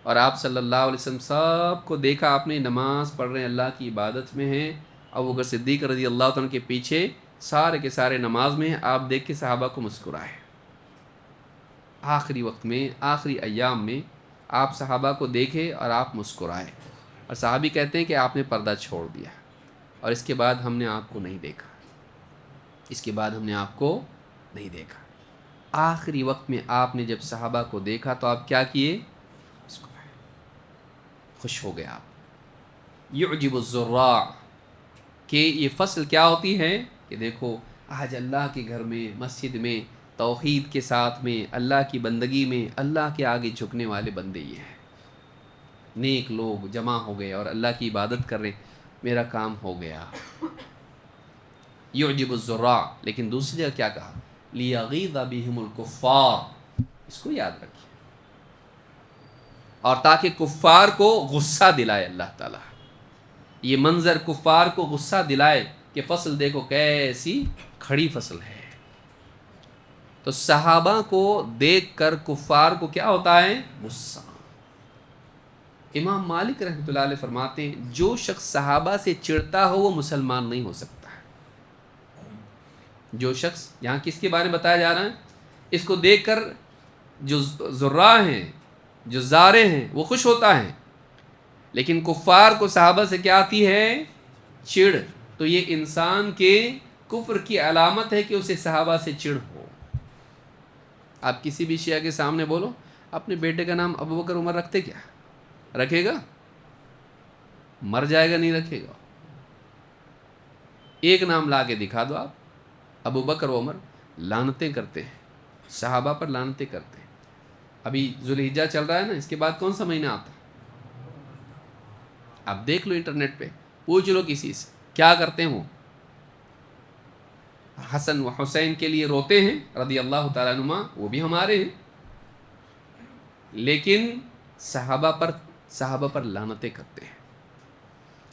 اور آپ صلی اللہ علیہ وسلم سب کو دیکھا، آپ نے نماز پڑھ رہے ہیں، اللہ کی عبادت میں ہیں. ابو بکر صدیق رضی اللہ عنہ کے پیچھے سارے کے سارے نماز میں ہیں. آپ دیکھ کے صحابہ کو مسکرائے. آخری وقت میں، آخری ایام میں آپ صحابہ کو دیکھے اور آپ مسکرائے. اور صحابی کہتے ہیں کہ آپ نے پردہ چھوڑ دیا، اور اس کے بعد ہم نے آپ کو نہیں دیکھا، اس کے بعد ہم نے آپ کو نہیں دیکھا. آخری وقت میں آپ نے جب صحابہ کو دیکھا تو آپ کیا کیے؟ مسکرائے، خوش ہو گئے آپ. یعجب الزراع، کہ یہ فصل کیا ہوتی ہے کہ دیکھو آج اللہ کے گھر میں، مسجد میں، توحید کے ساتھ میں، اللہ کی بندگی میں، اللہ کے آگے جھکنے والے بندے یہ ہیں. نیک لوگ جمع ہو گئے اور اللہ کی عبادت کر رہے، میرا کام ہو گیا. یعجب الزراع، لیکن دوسری جگہ کیا کہا؟ لیغیظ بہم الکفار، اس کو یاد رکھیے، اور تاکہ کفار کو غصہ دلائے اللہ تعالیٰ، یہ منظر کفار کو غصہ دلائے کہ فصل دیکھو کیسی کھڑی فصل ہے۔ تو صحابہ کو دیکھ کر کفار کو کیا ہوتا ہے؟ غصہ۔ امام مالک رحمۃ اللہ علیہ فرماتے ہیں جو شخص صحابہ سے چڑھتا ہو وہ مسلمان نہیں ہو سکتا ہے۔ جو شخص، یہاں کس کے بارے میں بتایا جا رہا ہے؟ اس کو دیکھ کر جو زراع ہیں، جو زارع ہیں، وہ خوش ہوتا ہے، لیکن کفار کو صحابہ سے کیا آتی ہے؟ چڑ۔ تو یہ انسان کے کفر کی علامت ہے کہ اسے صحابہ سے چڑ ہو۔ آپ کسی بھی شیعہ کے سامنے بولو اپنے بیٹے کا نام ابو بکر عمر رکھتے کیا؟ رکھے گا؟ مر جائے گا نہیں رکھے گا۔ ایک نام لا کے دکھا دو آپ، ابو بکر عمر، لعنتیں کرتے ہیں صحابہ پر، لعنتیں کرتے ہیں۔ ابھی ذوالحجہ چل رہا ہے نا، اس کے بعد کون سا مہینہ آتا ہے؟ آپ دیکھ لو انٹرنیٹ پہ، پوچھ لو کسی سے کیا کرتے ہیں وہ۔ حسن و حسین کے لیے روتے ہیں رضی اللہ تعالیٰ عنہما، وہ بھی ہمارے ہیں، لیکن صحابہ پر لعنتیں کرتے ہیں،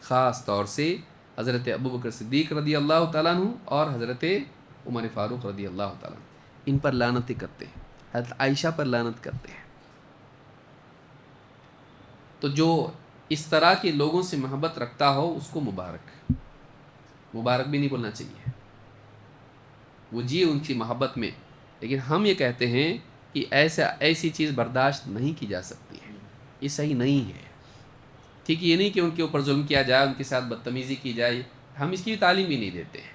خاص طور سے حضرت ابو بکر صدیق رضی اللہ تعالیٰ عنہ اور حضرت عمر فاروق رضی اللہ تعالیٰ عنہ، ان پر لعنتیں کرتے ہیں، حضرت عائشہ پر لعنت کرتے ہیں۔ تو جو اس طرح کے لوگوں سے محبت رکھتا ہو اس کو مبارک بھی نہیں بولنا چاہیے، وہ جی ان کی محبت میں، لیکن ہم یہ کہتے ہیں کہ ایسی چیز برداشت نہیں کی جا سکتی ہے، یہ صحیح نہیں ہے۔ ٹھیک، یہ نہیں کہ ان کے اوپر ظلم کیا جائے، ان کے ساتھ بدتمیزی کی جائے، ہم اس کی تعلیم بھی نہیں دیتے ہیں،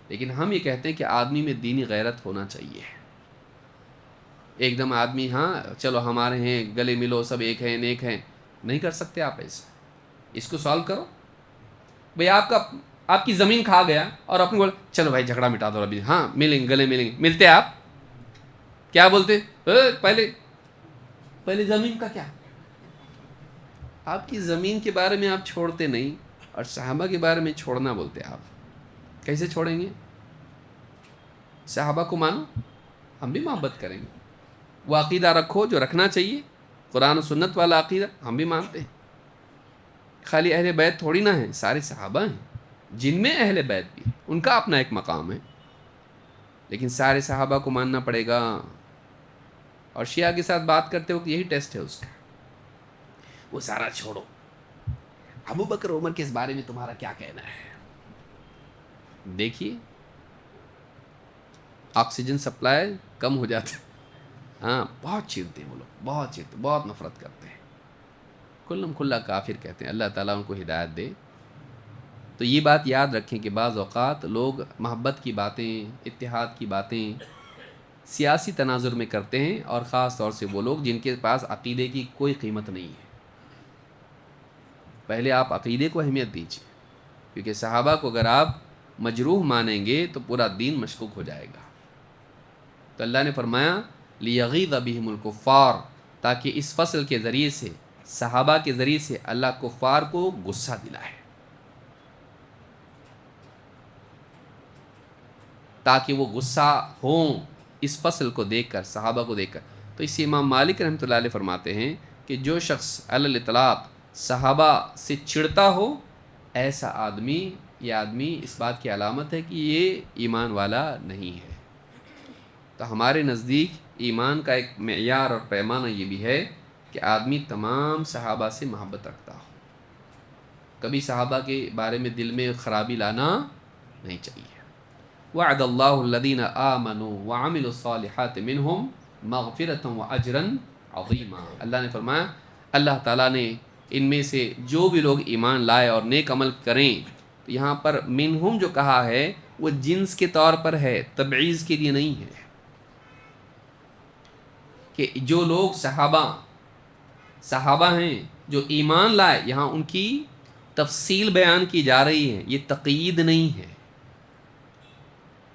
لیکن ہم یہ کہتے ہیں کہ آدمی میں دینی غیرت ہونا چاہیے۔ ایک دم آدمی ہاں چلو ہمارے ہیں، گلے ملو، سب ایک ہیں، نیک ہیں، نہیں کر سکتے آپ ایسا۔ اس کو سالو کرو بھئی، آپ کی زمین کھا گیا اور اپنے بول چلو بھائی جھگڑا مٹا دو، ابھی ہاں ملیں گے، گلے ملیں گے، ملتے آپ کیا بولتے؟ پہلے زمین کا کیا؟ آپ کی زمین کے بارے میں آپ چھوڑتے نہیں، اور صحابہ کے بارے میں چھوڑنا بولتے آپ، کیسے چھوڑیں گے؟ صحابہ کو مانو، ہم بھی محبت کریں گے، وہ عقیدہ رکھو جو رکھنا چاہیے، قرآن و سنت والا عقیدہ ہم بھی مانتے ہیں۔ خالی اہل بیت تھوڑی نہ ہیں، سارے صحابہ ہیں، جن میں اہل بیت بھی، ان کا اپنا ایک مقام ہے، لیکن سارے صحابہ کو ماننا پڑے گا۔ اور شیعہ کے ساتھ بات کرتے وقت یہی ٹیسٹ ہے اس کا، وہ سارا چھوڑو، ابو بکر عمر کے اس بارے میں تمہارا کیا کہنا ہے؟ دیکھیے آکسیجن سپلائی کم ہو جاتا ہے، ہاں بہت چیرتے ہیں وہ لوگ، بہت چیرتے، بہت نفرت کرتے ہیں، کلم کھلا کافر کہتے ہیں، اللہ تعالیٰ ان کو ہدایت دے۔ تو یہ بات یاد رکھیں کہ بعض اوقات لوگ محبت کی باتیں، اتحاد کی باتیں سیاسی تناظر میں کرتے ہیں، اور خاص طور سے وہ لوگ جن کے پاس عقیدے کی کوئی قیمت نہیں ہے۔ پہلے آپ عقیدے کو اہمیت دیجیے، کیونکہ صحابہ کو اگر آپ مجروح مانیں گے تو پورا دین مشکوک ہو جائے گا۔ تو اللہ نے فرمایا لیغیظ بہم الکفار، تاکہ اس فصل کے ذریعے سے، صحابہ کے ذریعے سے اللہ کفار کو غصہ دلائے، تاکہ وہ غصہ ہوں اس فصل کو دیکھ کر، صحابہ کو دیکھ کر۔ تو اس سے امام مالک رحمۃ اللہ علیہ فرماتے ہیں کہ جو شخص علی الاطلاق صحابہ سے چڑھتا ہو، ایسا آدمی، یہ آدمی اس بات کی علامت ہے کہ یہ ایمان والا نہیں ہے۔ تو ہمارے نزدیک ایمان کا ایک معیار اور پیمانہ یہ بھی ہے کہ آدمی تمام صحابہ سے محبت رکھتا ہو، کبھی صحابہ کے بارے میں دل میں خرابی لانا نہیں چاہیے۔ وعد اللہ الذین آمنوا وعملوا الصالحات منہم مغفرۃ واجرا عظیما، اللہ نے فرمایا اللہ تعالیٰ نے ان میں سے جو بھی لوگ ایمان لائے اور نیک عمل کریں، تو یہاں پر منہم جو کہا ہے وہ جنس کے طور پر ہے، تبعیض کے لیے نہیں ہے، کہ جو لوگ صحابہ ہیں جو ایمان لائے، یہاں ان کی تفصیل بیان کی جا رہی ہے، یہ تقیید نہیں ہے،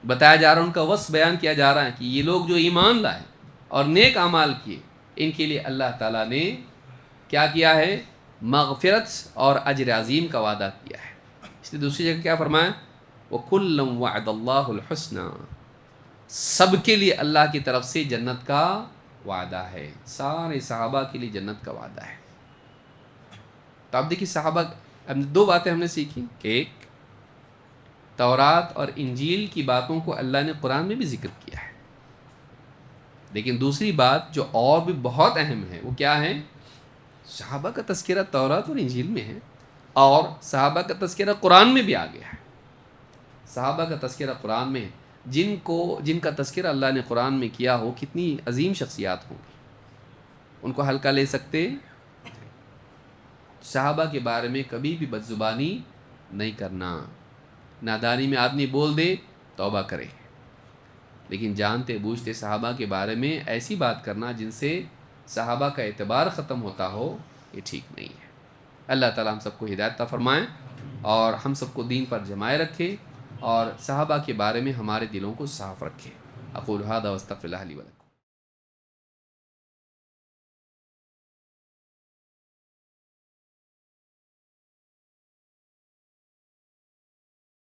بتایا جا رہا ہے، ان کا وصف بیان کیا جا رہا ہے کہ یہ لوگ جو ایمان لائے اور نیک اعمال کیے، ان کے لیے اللہ تعالیٰ نے کیا کیا ہے؟ مغفرت اور اجر عظیم کا وعدہ کیا ہے۔ اس لیے دوسری جگہ کیا فرمایا؟ وَكُلًّا وَعَدَ اللَّهُ الْحُسْنَى، سب کے لیے اللہ کی طرف سے جنت کا وعدہ ہے، سارے صحابہ کے لیے جنت کا وعدہ ہے۔ تو آپ دیکھیے صحابہ، اب دو باتیں ہم نے سیکھی، ایک تورات اور انجیل کی باتوں کو اللہ نے قرآن میں بھی ذکر کیا ہے، لیکن دوسری بات جو اور بھی بہت اہم ہے وہ کیا ہے؟ صحابہ کا تذکرہ تورات اور انجیل میں ہے، اور صحابہ کا تذکرہ قرآن میں بھی آ گیا ہے۔ صحابہ کا تذکرہ قرآن میں ہے، جن کا تذکرہ اللہ نے قرآن میں کیا ہو، کتنی عظیم شخصیات ہوں گی، ان کو ہلکا لے سکتے؟ صحابہ کے بارے میں کبھی بھی بد زبانی نہیں کرنا، نادانی میں آدمی بول دے توبہ کرے، لیکن جانتے بوجھتے صحابہ کے بارے میں ایسی بات کرنا جن سے صحابہ کا اعتبار ختم ہوتا ہو، یہ ٹھیک نہیں ہے۔ اللہ تعالیٰ ہم سب کو ہدایت عطا فرمائیں اور ہم سب کو دین پر جمائے رکھے، اور صحابہ کے بارے میں ہمارے دلوں کو صاف رکھے۔ اقول ھذا واستغفر اللہ لی ولکم۔